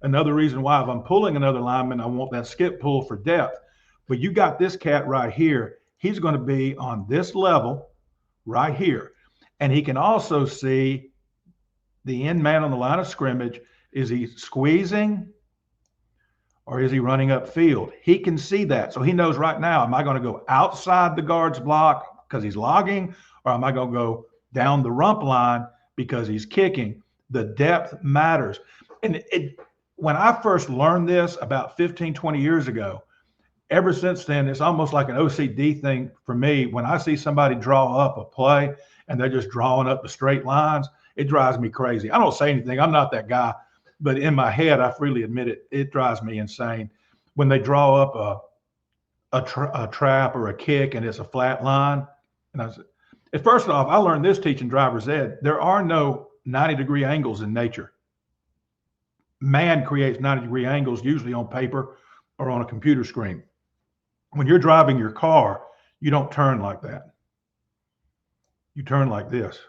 Another reason why, if I'm pulling another lineman, I want that skip pull for depth. But you got this cat right here. He's going to be on this level right here. And he can also see the end man on the line of scrimmage. Is he squeezing or is he running upfield? He can see that. So he knows right now, am I going to go outside the guard's block because he's logging, or am I going to go down the rump line because he's kicking? The depth matters. And when I first learned this about 15, 20 years ago, ever since then, it's almost like an OCD thing for me. When I see somebody draw up a play and they're just drawing up the straight lines, it drives me crazy. I don't say anything. I'm not that guy. But in my head, I freely admit it, it drives me insane when they draw up a trap or a kick and it's a flat line. And I said, first off, I learned this teaching driver's ed. There are no 90-degree angles in nature. Man creates 90-degree angles usually on paper or on a computer screen. When you're driving your car, you don't turn like that. You turn like this.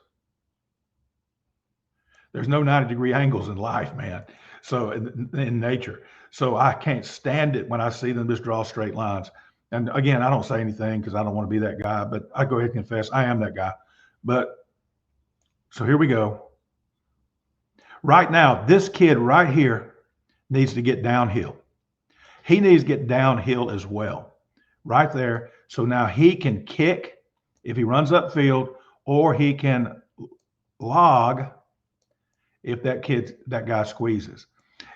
There's no 90-degree angles in life, man. So in nature. So I can't stand it when I see them just draw straight lines. And again, I don't say anything because I don't want to be that guy, but I go ahead and confess I am that guy. But so here we go. Right now, this kid right here needs to get downhill. He needs to get downhill as well. Right there. So now he can kick if he runs upfield, or he can log if that guy squeezes.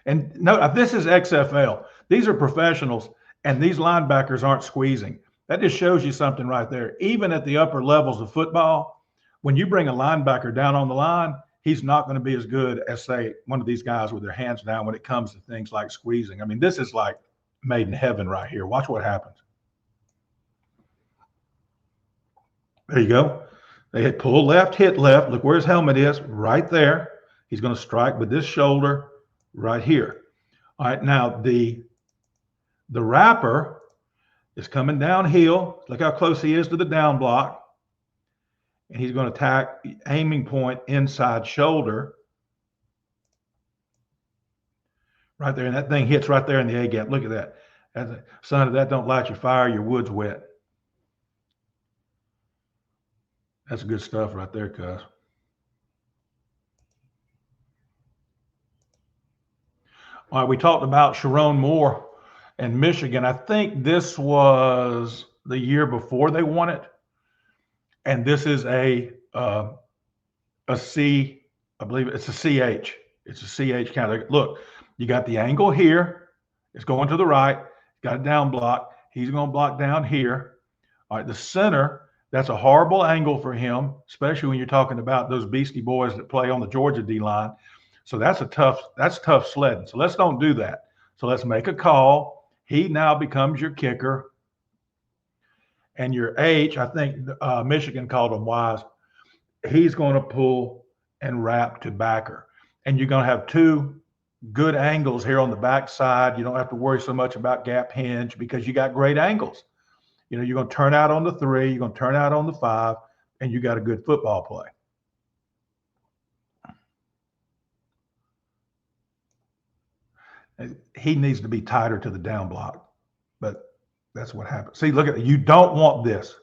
And note, this is XFL. These are professionals, and these linebackers aren't squeezing. That just shows you something right there. Even at the upper levels of football, when you bring a linebacker down on the line, he's not going to be as good as, say, one of these guys with their hands down when it comes to things like squeezing. I mean, this is like made in heaven right here. Watch what happens. There you go. They hit pull left, hit left. Look where his helmet is, right there. He's going to strike with this shoulder right here. All right, now the wrapper is coming downhill. Look how close he is to the down block. And he's going to attack aiming point inside shoulder. Right there, and that thing hits right there in the A gap. Look at that. Son, if that don't light your fire, your wood's wet. That's good stuff right there, cuz. All right, we talked about Sharon Moore and Michigan. I think this was the year before they won it. And this is a C, I believe it's a CH. It's a CH counter. Look, you got the angle here. It's going to the right. Got a down block. He's going to block down here. All right, the center, that's a horrible angle for him, especially when you're talking about those beastie boys that play on the Georgia D-line. So that's tough sledding. So let's don't do that. So let's make a call. He now becomes your kicker. And your H, I think Michigan called him wise. He's going to pull and wrap to backer. And you're going to have two good angles here on the backside. You don't have to worry so much about gap hinge because you got great angles. You know, you're going to turn out on the 3, you're going to turn out on the 5, and you got a good football play. He needs to be tighter to the down block, but that's what happens. See, look at it. You don't want this.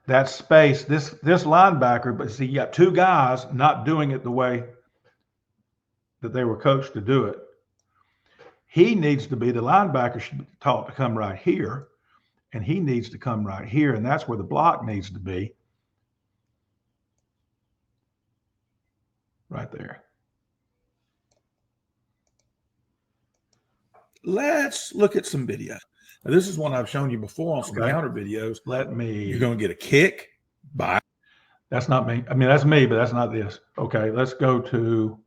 That space, this linebacker, but see, you got two guys not doing it the way that they were coached to do it. He needs to be, the linebacker should be taught to come right here, and he needs to come right here, and that's where the block needs to be. Right there. Let's look at some video. Now, this is one I've shown you before on some counter videos. You're going to get a kick by. That's not me. I mean, that's me, but that's not this. Okay, let's go to.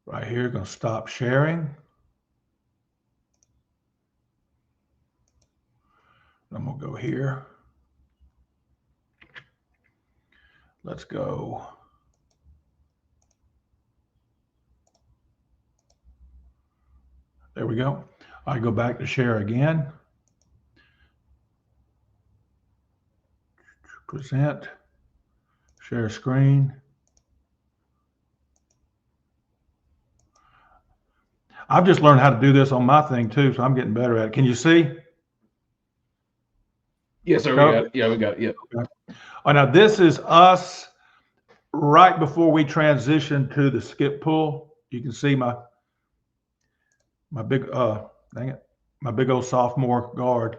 Right here, going to stop sharing. I'm going to go here. Let's go. There we go. I go back to share again. Present. Share screen. I've just learned how to do this on my thing too, so I'm getting better at it. Can you see? Yes, sir. We got it. Yeah, we got it. Yeah. Okay. Oh, now this is us right before we transition to the skip pull. You can see my big my big old sophomore guard.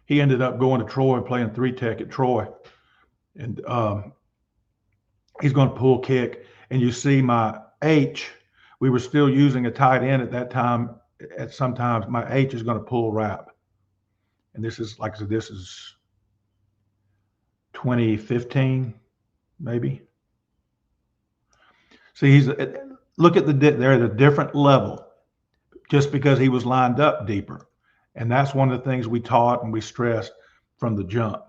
He ended up going to Troy, playing 3-tech at Troy, and he's going to pull kick. And you see my H. We were still using a tight end at that time. At sometimes my H is going to pull wrap, and this is, like I said, this is 2015, maybe. See, look at they're at a different level, just because he was lined up deeper, and that's one of the things we taught and we stressed from the jump.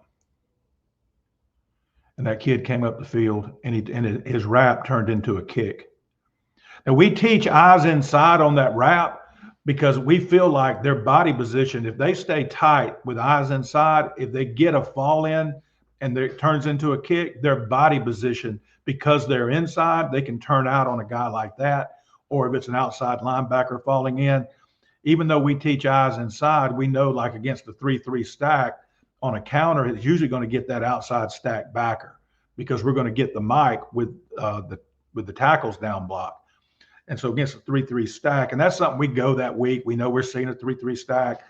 And that kid came up the field, and his wrap turned into a kick. Now, we teach eyes inside on that wrap because we feel like their body position, if they stay tight with eyes inside, if they get a fall in and it turns into a kick, their body position, because they're inside, they can turn out on a guy like that. Or if it's an outside linebacker falling in, even though we teach eyes inside, we know, like against the 3-3 stack on a counter, it's usually going to get that outside stack backer because we're going to get the mic with the tackles down block. And so against a 3-3 stack, and that's something we go that week. We know we're seeing a 3-3 stack,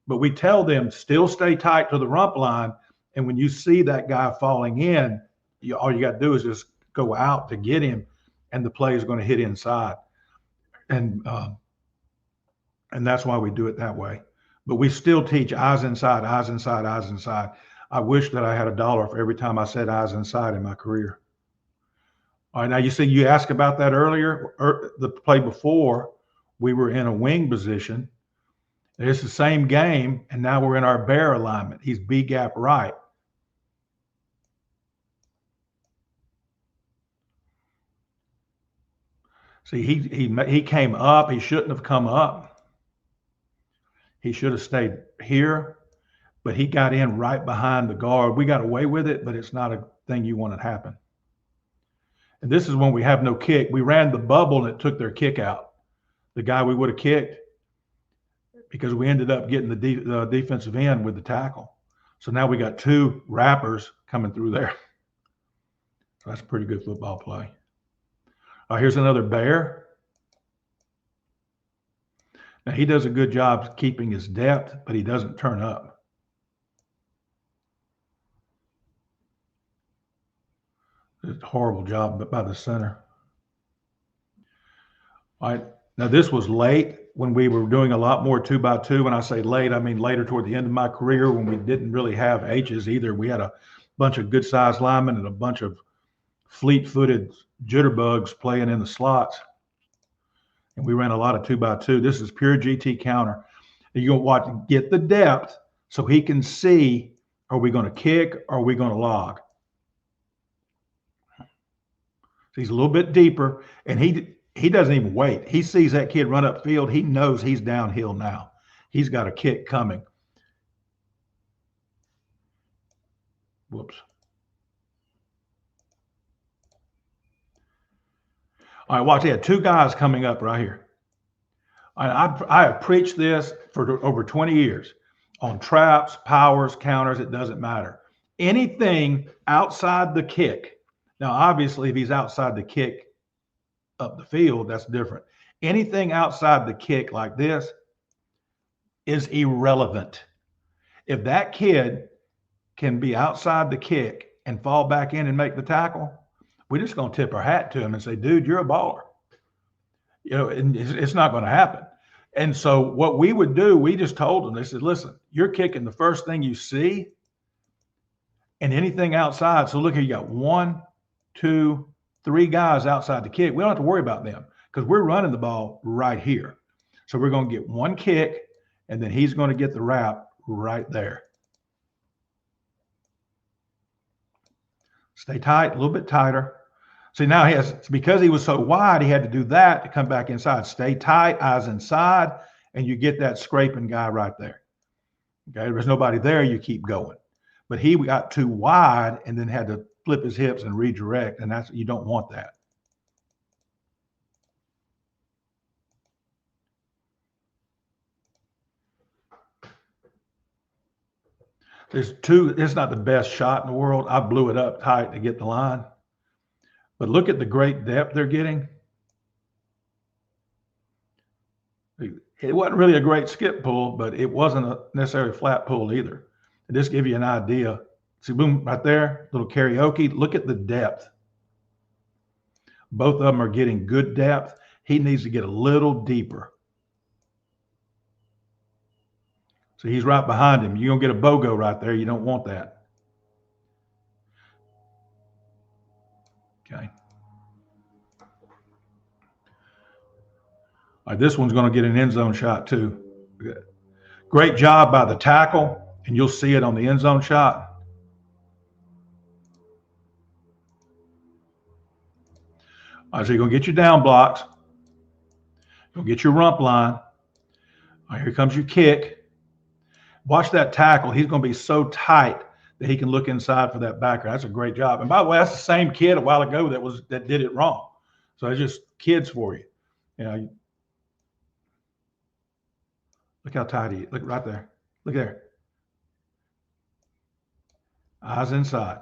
but we tell them still stay tight to the rump line. And when you see that guy falling in, all you got to do is just go out to get him, and the play is going to hit inside. And that's why we do it that way. But we still teach eyes inside, eyes inside, eyes inside. I wish that I had $1 for every time I said eyes inside in my career. All right, now you see, you asked about that earlier. The play before, we were in a wing position. It's the same game, and now we're in our bear alignment. He's B gap right. See, he came up. He shouldn't have come up. He should have stayed here, but he got in right behind the guard. We got away with it, but it's not a thing you want to happen. And this is when we have no kick. We ran the bubble, and it took their kick out. The guy we would have kicked, because we ended up getting the defensive end with the tackle. So now we got 2 wrappers coming through there. So that's a pretty good football play. Here's another bear. Now, he does a good job keeping his depth, but he doesn't turn up. It's a horrible job by the center. All right. Now, this was late when we were doing a lot more 2x2. When I say late, I mean later toward the end of my career when we didn't really have H's either. We had a bunch of good-sized linemen and a bunch of fleet-footed jitterbugs playing in the slots. And we ran a lot of 2x2. This is pure GT counter. And you're going to watch, get the depth so he can see, are we going to kick or are we going to log? So he's a little bit deeper, and he doesn't even wait. He sees that kid run upfield. He knows he's downhill now. He's got a kick coming. Whoops. All right, watch. He had 2 guys coming up right here. I have preached this for over 20 years on traps, powers, counters. It doesn't matter. Anything outside the kick. Now, obviously, if he's outside the kick up the field, that's different. Anything outside the kick like this is irrelevant. If that kid can be outside the kick and fall back in and make the tackle, we're just going to tip our hat to him and say, dude, you're a baller. You know, and it's not going to happen. And so what we would do, we just told them, they said, listen, you're kicking the first thing you see and anything outside. So look here, you got 1, 2, 3 guys outside the kick. We don't have to worry about them because we're running the ball right here. So we're going to get 1 kick, and then he's going to get the wrap right there. Stay tight, a little bit tighter. See, now he has, because he was so wide, he had to do that to come back inside. Stay tight, eyes inside, and you get that scraping guy right there. Okay, there's nobody there, you keep going. But he got too wide and then had to flip his hips and redirect, and you don't want that. It's not the best shot in the world. I blew it up tight to get the line. But look at the great depth they're getting. It wasn't really a great skip pull, but it wasn't necessarily a flat pull either. To just give you an idea. See, boom, right there, little karaoke. Look at the depth. Both of them are getting good depth. He needs to get a little deeper. So he's right behind him. You're going to get a BOGO right there. You don't want that. Okay. All right, this one's going to get an end zone shot too. Great job by the tackle, and you'll see it on the end zone shot. All right, so you're going to get your down blocks. You'll get your rump line. All right, here comes your kick. Watch that tackle. He's going to be so tight that he can look inside for that backer. That's a great job. And by the way, that's the same kid a while ago that did it wrong. So it's just kids for you. You know, look how tight he is. Look right there. Look there. Eyes inside.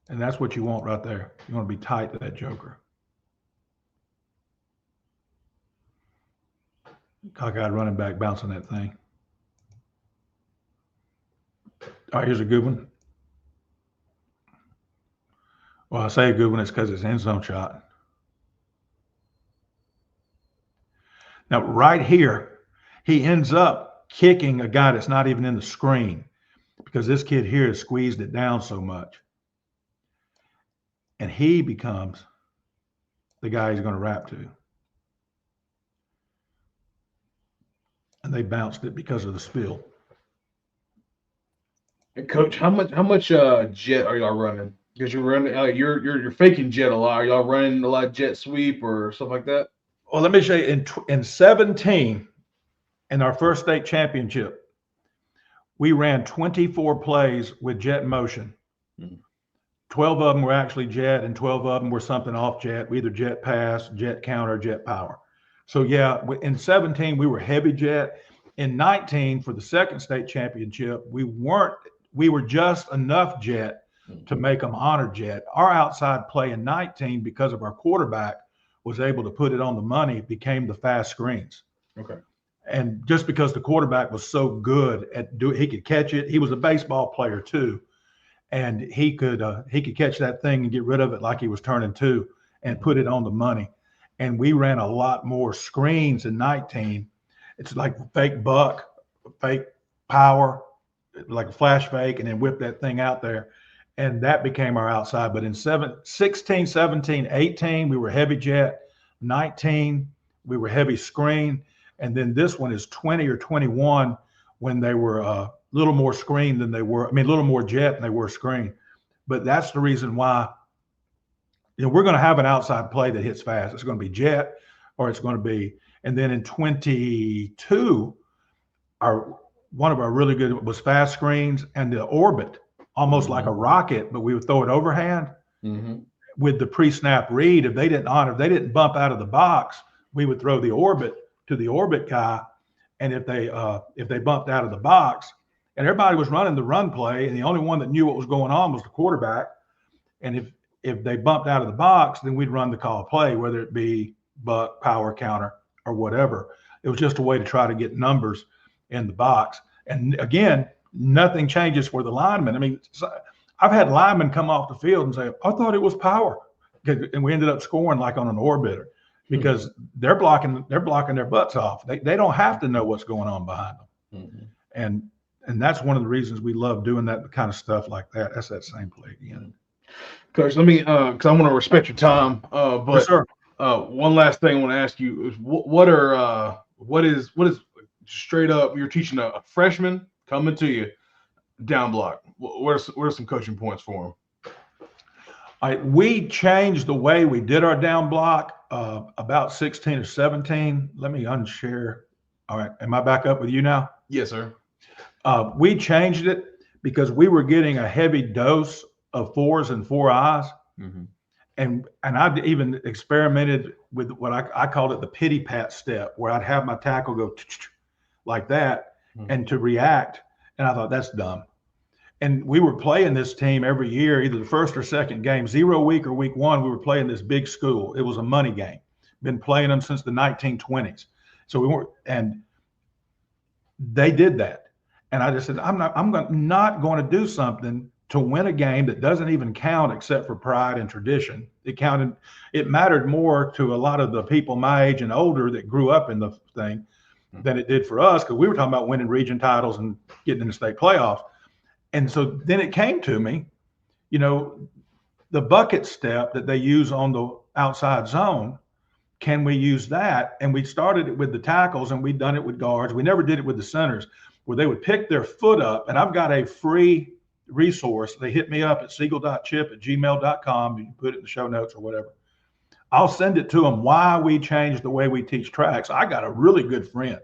And that's what you want right there. You want to be tight to that joker. Cockeyed running back bouncing that thing. All right, here's a good one. Well, I say a good one, it's because it's an end zone shot. Now, right here, he ends up kicking a guy that's not even in the screen because this kid here has squeezed it down so much. And he becomes the guy he's going to wrap to. And they bounced it because of the spill. Hey, Coach, how much jet are y'all running? Because you're running, you're faking jet a lot. Are y'all running a lot of jet sweep or stuff like that? Well, let me show you. In 17, in our first state championship, we ran 24 plays with jet motion. 12 of them were actually jet, and 12 of them were something off jet, either jet pass, jet counter, jet power. So yeah, in 17, we were heavy jet. In 19, for the second state championship, we were just enough jet to make them honor jet. Our outside play in 19, because of our quarterback, was able to put it on the money, became the fast screens. Okay. And just because the quarterback was so good at he could catch it. He was a baseball player too. And he could catch that thing and get rid of it like he was turning two and put it on the money. And we ran a lot more screens in 19. It's like fake buck, fake power, like a flash fake, and then whip that thing out there. And that became our outside. But in 16, 17, 18, we were heavy jet. 19, we were heavy screen. And then this one is 20 or 21 when they were a little more screen than they were. I mean, a little more jet than they were screen. But that's the reason why we're going to have an outside play that hits fast. It's going to be jet, or it's going to be. And then in 22, one of our really good was fast screens and the orbit, almost like a rocket, but we would throw it overhand with the pre-snap read. If they didn't bump out of the box, we would throw the orbit to the orbit guy. And if they bumped out of the box, and everybody was running the run play, and the only one that knew what was going on was the quarterback. And if they bumped out of the box, then we'd run the call play, whether it be buck, power, counter, or whatever. It was just a way to try to get numbers in the box. And again, nothing changes for the lineman. I mean, I've had linemen come off the field and say, I thought it was power. And we ended up scoring like on an orbiter because they're blocking their butts off. They don't have to know what's going on behind them. And that's one of the reasons we love doing that kind of stuff like that. That's that same play again. Coach, let me, because I want to respect your time. But yes, sir. One last thing I want to ask you is what is straight up, you're teaching a freshman coming to you down block. What are some coaching points for him? We changed the way we did our down block about 16 or 17. Let me unshare. All right. Am I back up with you now? Yes, sir. We changed it because we were getting a heavy dose of 4s and 4 eyes. Mm-hmm. And I've even experimented with what I called it the pity pat step, where I'd have my tackle go like that and to react. And I thought, that's dumb. And we were playing this team every year, either the first or second game, 0 week or week 1. We were playing this big school. It was a money game. Been playing them since the 1920s. So we weren't, and they did that. And I just said, I'm not going to do something to win a game that doesn't even count except for pride and tradition. It mattered more to a lot of the people my age and older that grew up in the thing than it did for us, because we were talking about winning region titles and getting in the state playoffs. And so then it came to me, the bucket step that they use on the outside zone, can we use that? And we started it with the tackles, and we'd done it with guards. We never did it with the centers, where they would pick their foot up. And I've got a free resource. They hit me up at seagle.chip@gmail.com. You can put it in the show notes or whatever. I'll send it to them why we changed the way we teach tracks. I got a really good friend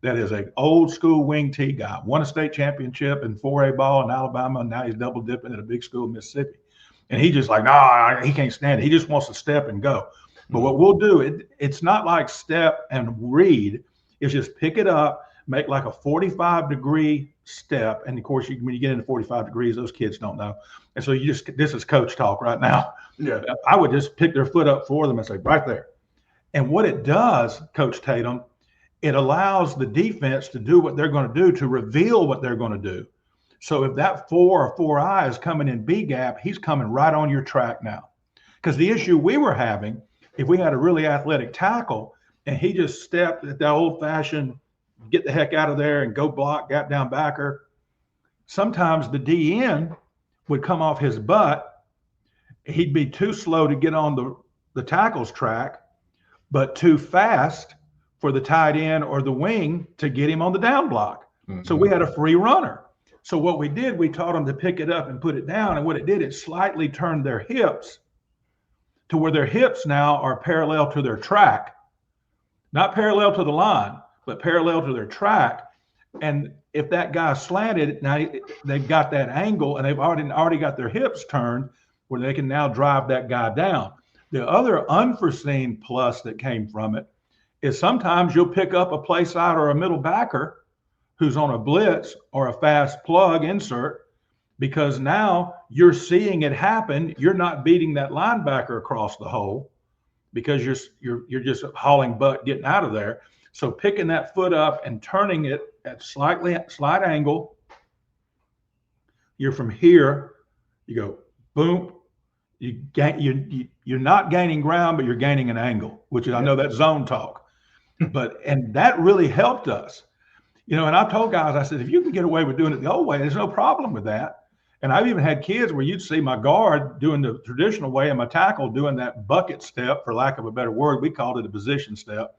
that is an old school wing T guy, won a state championship in 4A ball in Alabama, and now he's double dipping at a big school in Mississippi. And he just like, he can't stand it. He just wants to step and go. But what we'll do, it's not like step and read. It's just pick it up, make like a 45-degree step. And of course, when you get into 45 degrees, those kids don't know. And so this is coach talk right now. Yeah. I would just pick their foot up for them and say, right there. And what it does, Coach Tatum, it allows the defense to do what they're going to do, to reveal what they're going to do. So if that 4 or 4 eye is coming in B gap, he's coming right on your track now. Because the issue we were having, if we had a really athletic tackle and he just stepped at that old fashioned, get the heck out of there and go block, gap down backer, sometimes the DN would come off his butt. He'd be too slow to get on the tackle's track, but too fast for the tight end or the wing to get him on the down block. Mm-hmm. So we had a free runner. So what we did, we taught them to pick it up and put it down. And what it did, it slightly turned their hips to where their hips now are parallel to their track, not parallel to the line, but parallel to their track. And if that guy slanted, now they've got that angle and they've already got their hips turned where they can now drive that guy down. The other unforeseen plus that came from it is sometimes you'll pick up a play side or a middle backer who's on a blitz or a fast plug insert, because now you're seeing it happen. You're not beating that linebacker across the hole because you're just hauling butt getting out of there. So picking that foot up and turning it at slight angle, you're from here, you go boom, you're not gaining ground, but you're gaining an angle, which is, I know that's zone talk, and that really helped us. And I told guys, I said, if you can get away with doing it the old way, there's no problem with that. And I've even had kids where you'd see my guard doing the traditional way and my tackle doing that bucket step, for lack of a better word. We called it a position step,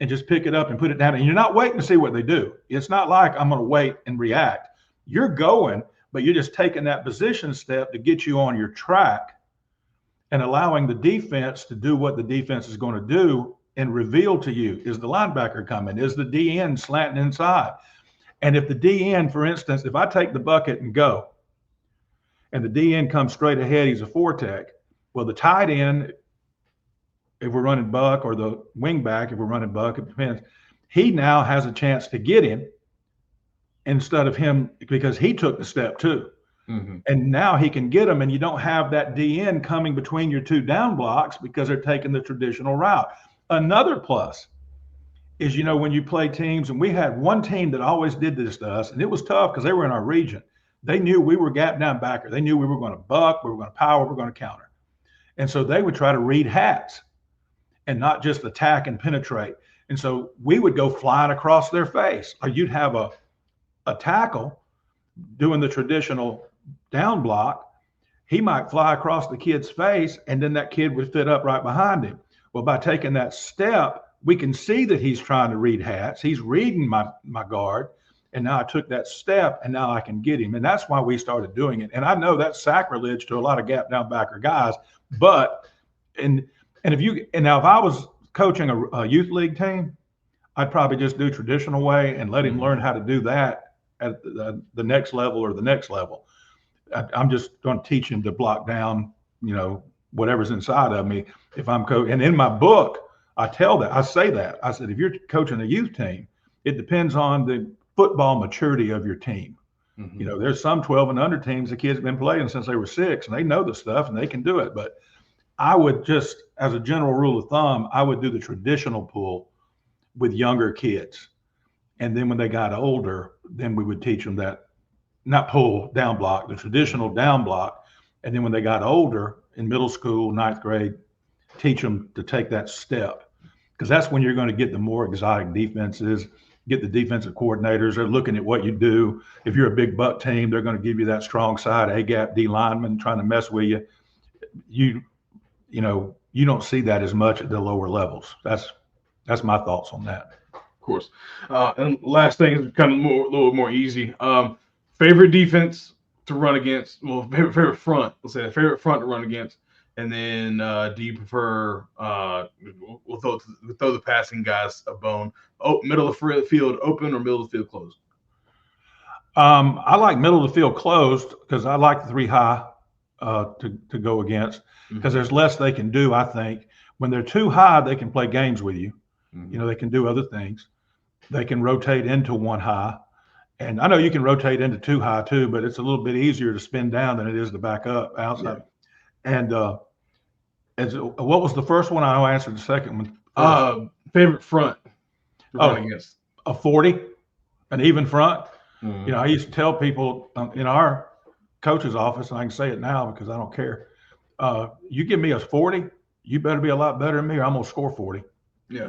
and just pick it up and put it down. And you're not waiting to see what they do. It's not like I'm going to wait and react. You're going, but you're just taking that position step to get you on your track and allowing the defense to do what the defense is going to do and reveal to you, is the linebacker coming? Is the DN slanting inside? And if the DN, for instance, if I take the bucket and go, and the DN comes straight ahead, he's a 4-tech. Well, the tight end, if we're running buck, or the wing back, if we're running buck, it depends. He now has a chance to get him instead of him, because he took the step too. Mm-hmm. And now he can get him, and you don't have that DN coming between your two down blocks because they're taking the traditional route. Another plus is, when you play teams, and we had one team that always did this to us, and it was tough because they were in our region. They knew we were gap down backer. They knew we were going to buck, we were going to power, we were going to counter. And so they would try to read hats and not just attack and penetrate. And so we would go flying across their face. Or you'd have a tackle doing the traditional down block. He might fly across the kid's face, and then that kid would fit up right behind him. Well, by taking that step, we can see that he's trying to read hats. He's reading my guard. And now I took that step, and now I can get him. And that's why we started doing it. And I know that's sacrilege to a lot of gap down backer guys, but if I was coaching a youth league team, I'd probably just do traditional way and let him learn how to do that at the next level or the next level. I'm just going to teach him to block down, whatever's inside of me. If I'm coaching, and in my book, I say that. I said, if you're coaching a youth team, it depends on the football maturity of your team. Mm-hmm. There's some 12 and under teams the kids have been playing since they were 6, and they know the stuff and they can do it. But I would just, as a general rule of thumb, I would do the traditional pull with younger kids. And then when they got older, then we would teach them that, not pull, down block, the traditional down block. And then when they got older in middle school, 9th grade, teach them to take that step. Because that's when you're going to get the more exotic defenses, get the defensive coordinators. They're looking at what you do. If you're a big buck team, they're going to give you that strong side, A-gap, D lineman trying to mess with you. You don't see that as much at the lower levels. That's my thoughts on that. Of course. And last thing is kind of a little more easy. Favorite defense to run against? Well, favorite front. Let's say a favorite front to run against. And then do you prefer? We'll throw the passing guys a bone. Middle of the field open or middle of the field closed? I like middle of the field closed because I like the 3 high to go against, because there's less they can do. I think when they're too high, they can play games with you. They can do other things. They can rotate into 1 high. And I know you can rotate into 2 high too, but it's a little bit easier to spin down than it is to back up outside. Yeah. And what was the first one? I answered the second one. Favorite front to run against? A 40, an even front. I used to tell people in our coach's office, and I can say it now because I don't care. You give me a 40, you better be a lot better than me, or I'm gonna score 40. Yeah.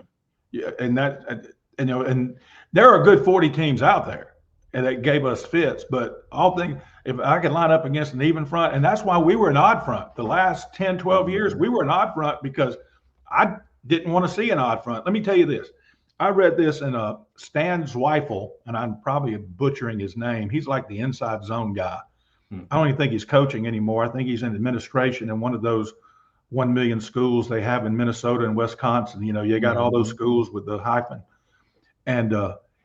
And there are good 40 teams out there, and that gave us fits. But if I could line up against an even front, and that's why we were an odd front. The last 10, 12 years, we were an odd front because I didn't want to see an odd front. Let me tell you this. I read this in Stan Zweifel, and I'm probably butchering his name. He's like the inside zone guy. I don't even think he's coaching anymore. I think he's in administration in one of those 1 million schools they have in Minnesota and Wisconsin. You got all those schools with the hyphen. And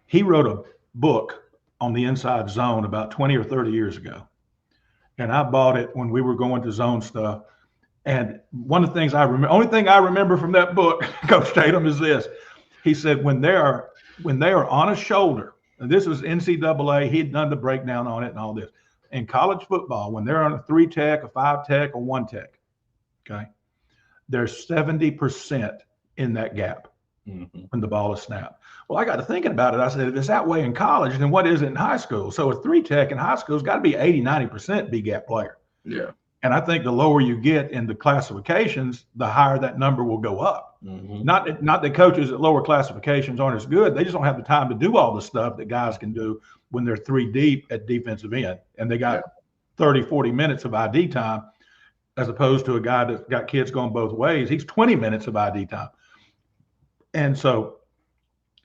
he wrote a book on the inside zone about 20 or 30 years ago. And I bought it when we were going to zone stuff. And one of the things only thing I remember from that book, Coach Tatum, is this. He said, when they are on a shoulder, and this was NCAA, he'd done the breakdown on it and all this. In college football, when they're on a 3 tech, a 5 tech, a 1 tech, okay, there's 70% in that gap when the ball is snapped. Well, I got to thinking about it. I said, if it's that way in college, then what is it in high school? So a 3 tech in high school has got to be 80, 90% B gap player. Yeah. And I think the lower you get in the classifications, the higher that number will go up. Not that coaches at lower classifications aren't as good. They just don't have the time to do all the stuff that guys can do when they're 3 deep at defensive end. And they got 30, 40 minutes of ID time, as opposed to a guy that's got kids going both ways. He's 20 minutes of ID time. And so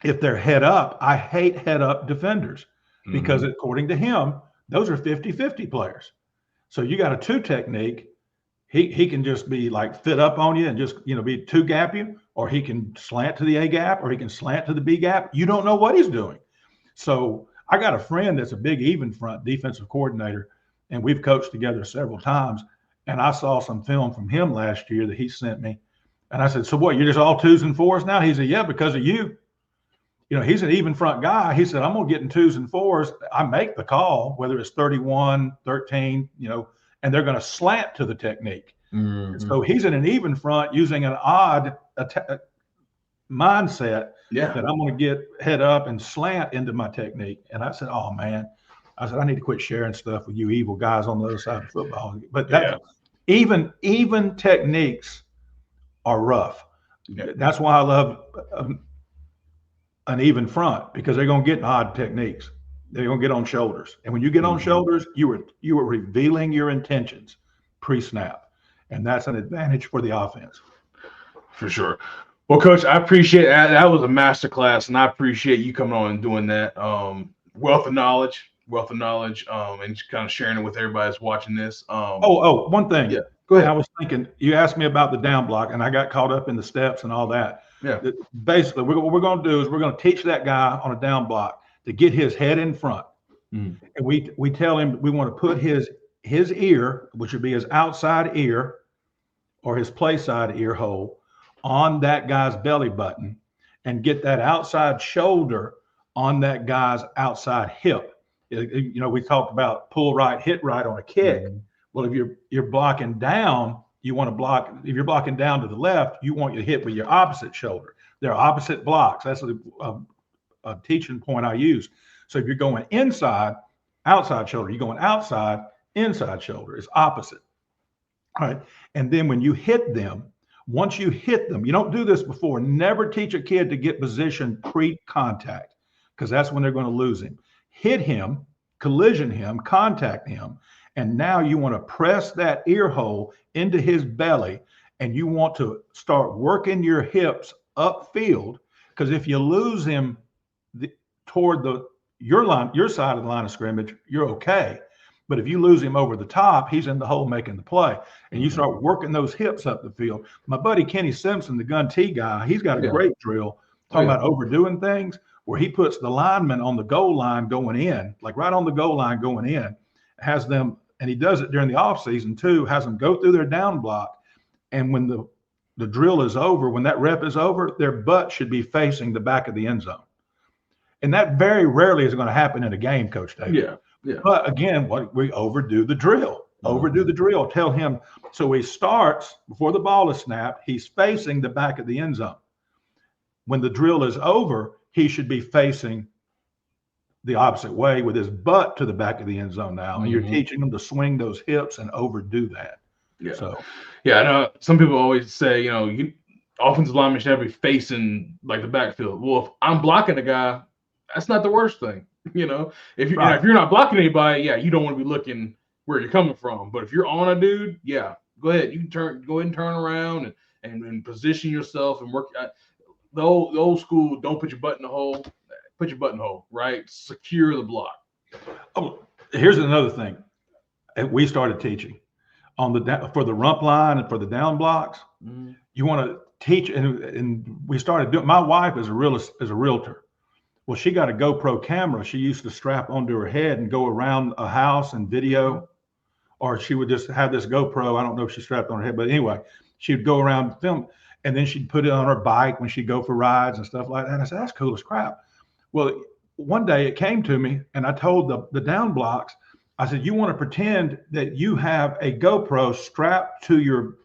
if they're head up, I hate head up defenders because according to him, those are 50-50 players. So you got a 2 technique. He can just be like fit up on you and just, be 2 gap you, or he can slant to the A gap, or he can slant to the B gap. You don't know what he's doing. So I got a friend that's a big even front defensive coordinator, and we've coached together several times. And I saw some film from him last year that he sent me. And I said, so what, you're just all 2s and 4s now? He said, yeah, because of you. He's an even front guy. He said, I'm going to get in 2s and 4s. I make the call, whether it's 31, 13, and they're going to slant to the technique. So he's in an even front using an odd mindset that I'm going to get head up and slant into my technique. And I said, oh, man. I need to quit sharing stuff with you evil guys on the other side of football. But even techniques are rough. That's why I love an even front, because they're going to get odd techniques. They're going to get on shoulders. And when you get on shoulders, you were revealing your intentions pre-snap. And that's an advantage for the offense. For sure. Well, Coach, I appreciate that. That was a masterclass, and I appreciate you coming on and doing that. Wealth of knowledge, and just kind of sharing it with everybody that's watching this. One thing. Yeah, go ahead. I was thinking, you asked me about the down block, and I got caught up in the steps and all that. Yeah. Basically, what we're going to do is we're going to teach that guy on a down block to get his head in front. Mm. And we tell him we want to put his ear, which would be his outside ear or his play side ear hole, on that guy's belly button, and get that outside shoulder on that guy's outside hip. We talked about pull right, hit right on a kick. Mm-hmm. Well, if you're blocking down, you want to block. If you're blocking down to the left, you want your hit with your opposite shoulder. They're opposite blocks. That's a teaching point I use. So if you're going inside, outside shoulder, you're going outside, inside shoulder. It's opposite. All right. And then when you hit them, once you hit them, you don't do this before. Never teach a kid to get position pre-contact, because that's when they're going to lose him. Hit him, collision him, contact him. And now you want to press that ear hole into his belly, and you want to start working your hips upfield, because if you lose him toward your side of the line of scrimmage, you're okay. But if you lose him over the top, he's in the hole making the play. And you start working those hips up the field. My buddy Kenny Simpson, the gun T guy, he's got a great drill talking about overdoing things, where he puts the linemen on the goal line going in, like right on the goal line going in, has them, and he does it during the off season too, has them go through their down block. And when the drill is over, when that rep is over, their butt should be facing the back of the end zone. And that very rarely is going to happen in a game, Coach Tatum. Yeah. Yeah. But again, we overdo the drill. Overdo the drill. Tell him, so he starts before the ball is snapped, he's facing the back of the end zone. When the drill is over, he should be facing the opposite way with his butt to the back of the end zone now. And you're teaching them to swing those hips and overdo that. Yeah. So, I know some people always say, offensive linemen should be facing like the backfield. Well, if I'm blocking a guy, that's not the worst thing. If you're not blocking anybody, you don't want to be looking where you're coming from. But if you're on a dude, go ahead. You can go ahead and turn around and position yourself and work. The old school, don't put your butt in the hole. Put your butt in the hole, right? Secure the block. Oh, here's another thing. We started teaching for the rump line and for the down blocks. Mm-hmm. You want to teach, and we started doing. My wife is a realtor. Well, she got a GoPro camera she used to strap onto her head and go around a house and video, or she would just have this GoPro. I don't know if she strapped on her head, but anyway, she'd go around and film, and then she'd put it on her bike when she'd go for rides and stuff like that. And I said, that's cool as crap. Well, one day it came to me, and I told the down blocks, I said, you want to pretend that you have a GoPro strapped to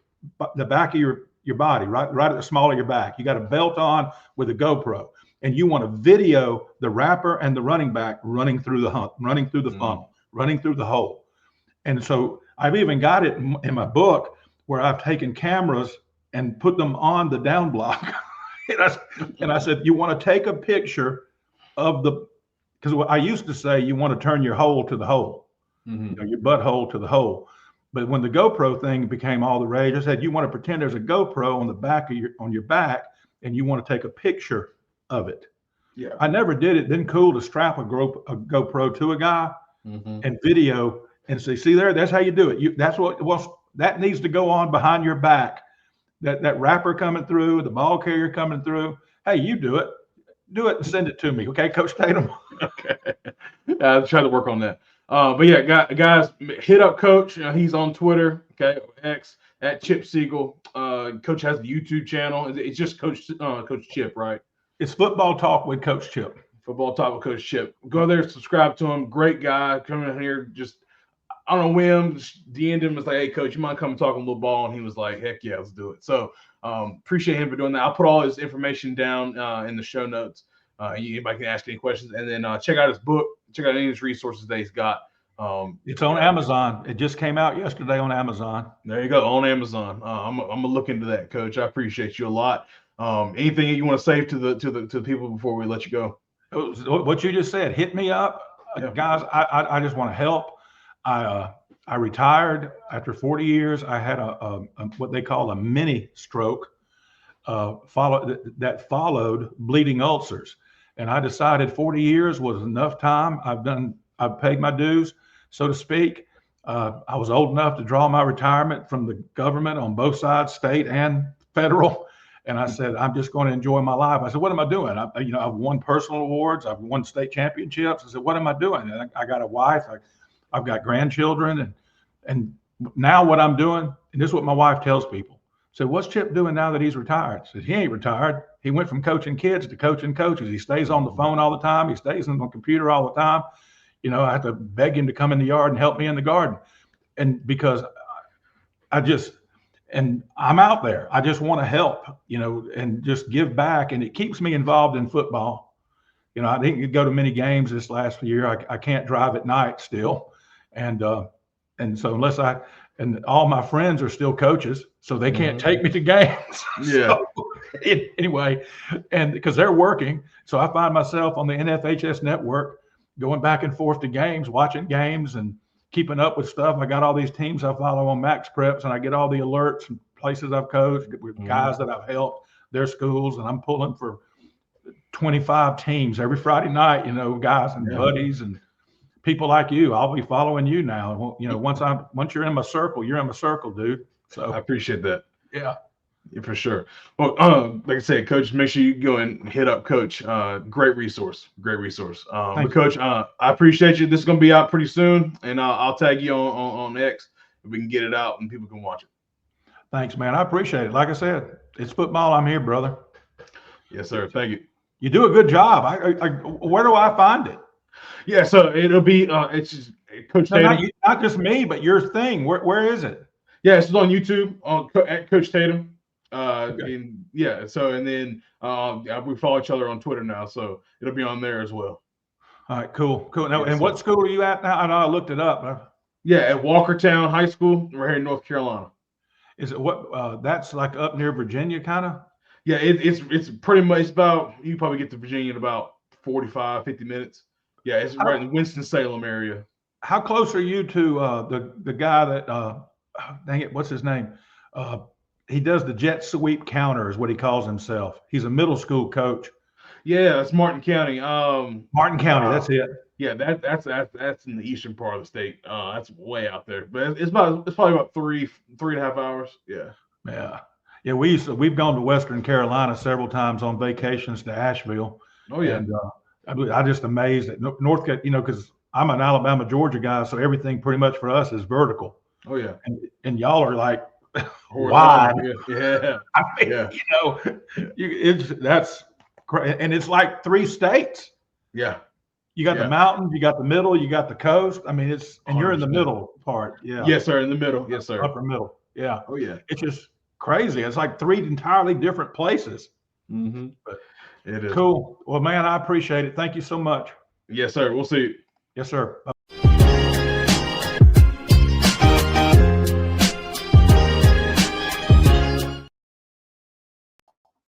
the back of your body, right at the small of your back. You got a belt on with a GoPro. And you want to video the rapper and the running back running through the hump, running through the funnel, running through the hole. And so I've even got it in my book where I've taken cameras and put them on the down block. and I said, you want to take a picture of because I used to say you want to turn your hole to the hole, your butt hole to the hole. But when the GoPro thing became all the rage, I said, you want to pretend there's a GoPro on the back of your back, and you want to take a picture of it. Yeah, I never did it. Then cool to strap a GoPro to a guy and video and say, see there, that's how you do it. That needs to go on behind your back. That wrapper coming through, the ball carrier coming through. Hey, you do it and send it to me, okay, Coach Tatum? Okay, I'll try to work on that. But guys, hit up Coach. He's on Twitter, okay, X at Chip Seagle. Coach has the YouTube channel. It's just Coach Chip, right? It's Football Talk with Coach Chip. Football Talk with Coach Chip. Go there, subscribe to him. Great guy. Coming in here, just on a whim, DM'd him, was like, hey, Coach, you mind coming talk a little ball? And he was like, heck yeah, let's do it. So appreciate him for doing that. I'll put all his information down in the show notes. Anybody can ask any questions. And then check out his book. Check out any of his resources that he's got. It's on Amazon. It just came out yesterday on Amazon. There you go, on Amazon. I'm gonna look into that, Coach. I appreciate you a lot. Anything you want to say to the people before we let you go? What you just said, hit me up, guys. I just want to help. I retired after 40 years. I had a what they call a mini stroke, followed bleeding ulcers, and I decided 40 years was enough time. I've paid my dues, so to speak. I was old enough to draw my retirement from the government on both sides, state and federal. And I said, I'm just going to enjoy my life. I said, what am I doing? I've won personal awards. I've won state championships. I said, what am I doing? And I got a wife. I've got grandchildren. And now what I'm doing, and this is what my wife tells people. So what's Chip doing now that he's retired? I said, he ain't retired. He went from coaching kids to coaching coaches. He stays on the phone all the time. He stays on the computer all the time. I have to beg him to come in the yard and help me in the garden. And because and I'm out there. I just want to help, and just give back. And it keeps me involved in football. I didn't go to many games this last year. I can't drive at night still. And so and all my friends are still coaches, so they can't take me to games. Yeah. Anyway, and because they're working, so I find myself on the NFHS network going back and forth to games, watching games and keeping up with stuff. I got all these teams I follow on Max Preps, and I get all the alerts and places I've coached with guys that I've helped, their schools, and I'm pulling for 25 teams every Friday night, guys and buddies and people like you. I'll be following you now. Once you're in my circle, you're in my circle, dude. So I appreciate that. Yeah, for sure. Well, like I said, Coach, make sure you go and hit up Coach. Great resource. But Coach, I appreciate you. This is going to be out pretty soon, and I'll tag you on X if we can get it out and people can watch it. Thanks, man. I appreciate it. Like I said, it's football. I'm here, brother. Yes, sir. Thank you. You do a good job. Where do I find it? Yeah, so it'll be it's just Coach Tatum. Not just me, but your thing. Where is it? Yeah, it's on YouTube at Coach Tatum. Okay. And then we follow each other on Twitter now, so it'll be on there as well. All right, cool. Now, and what school are you at now? I know I looked it up. Yeah, at Walkertown High School. We're here in North Carolina. Is it what? That's like up near Virginia, kind of. Yeah, it's pretty much about, you probably get to Virginia in about 45, 50 minutes. Yeah, it's right in the Winston-Salem area. How close are you to the guy that dang it, what's his name? He does the jet sweep counter is what he calls himself. He's a middle school coach. Yeah, that's Martin County. Martin County, that's it. Yeah, that's in the eastern part of the state. That's way out there, but it's probably about 3.5 hours. Yeah. We've gone to Western Carolina several times on vacations to Asheville. Oh yeah. And I'm just amazed at North Carolina, because I'm an Alabama, Georgia guy, so everything pretty much for us is vertical. Oh yeah. And y'all are like wide. Yeah. I mean, that's crazy, and it's like 3 states. Yeah. You got the mountains, you got the middle, you got the coast. I mean, and you're in the middle part. Yeah. Yes, sir. In the middle. Yes, sir. Upper middle. Yeah. Oh yeah. It's just crazy. It's like 3 entirely different places. Mm-hmm. But it is cool. Well, man, I appreciate it. Thank you so much. Yes, sir. We'll see you. Yes, sir.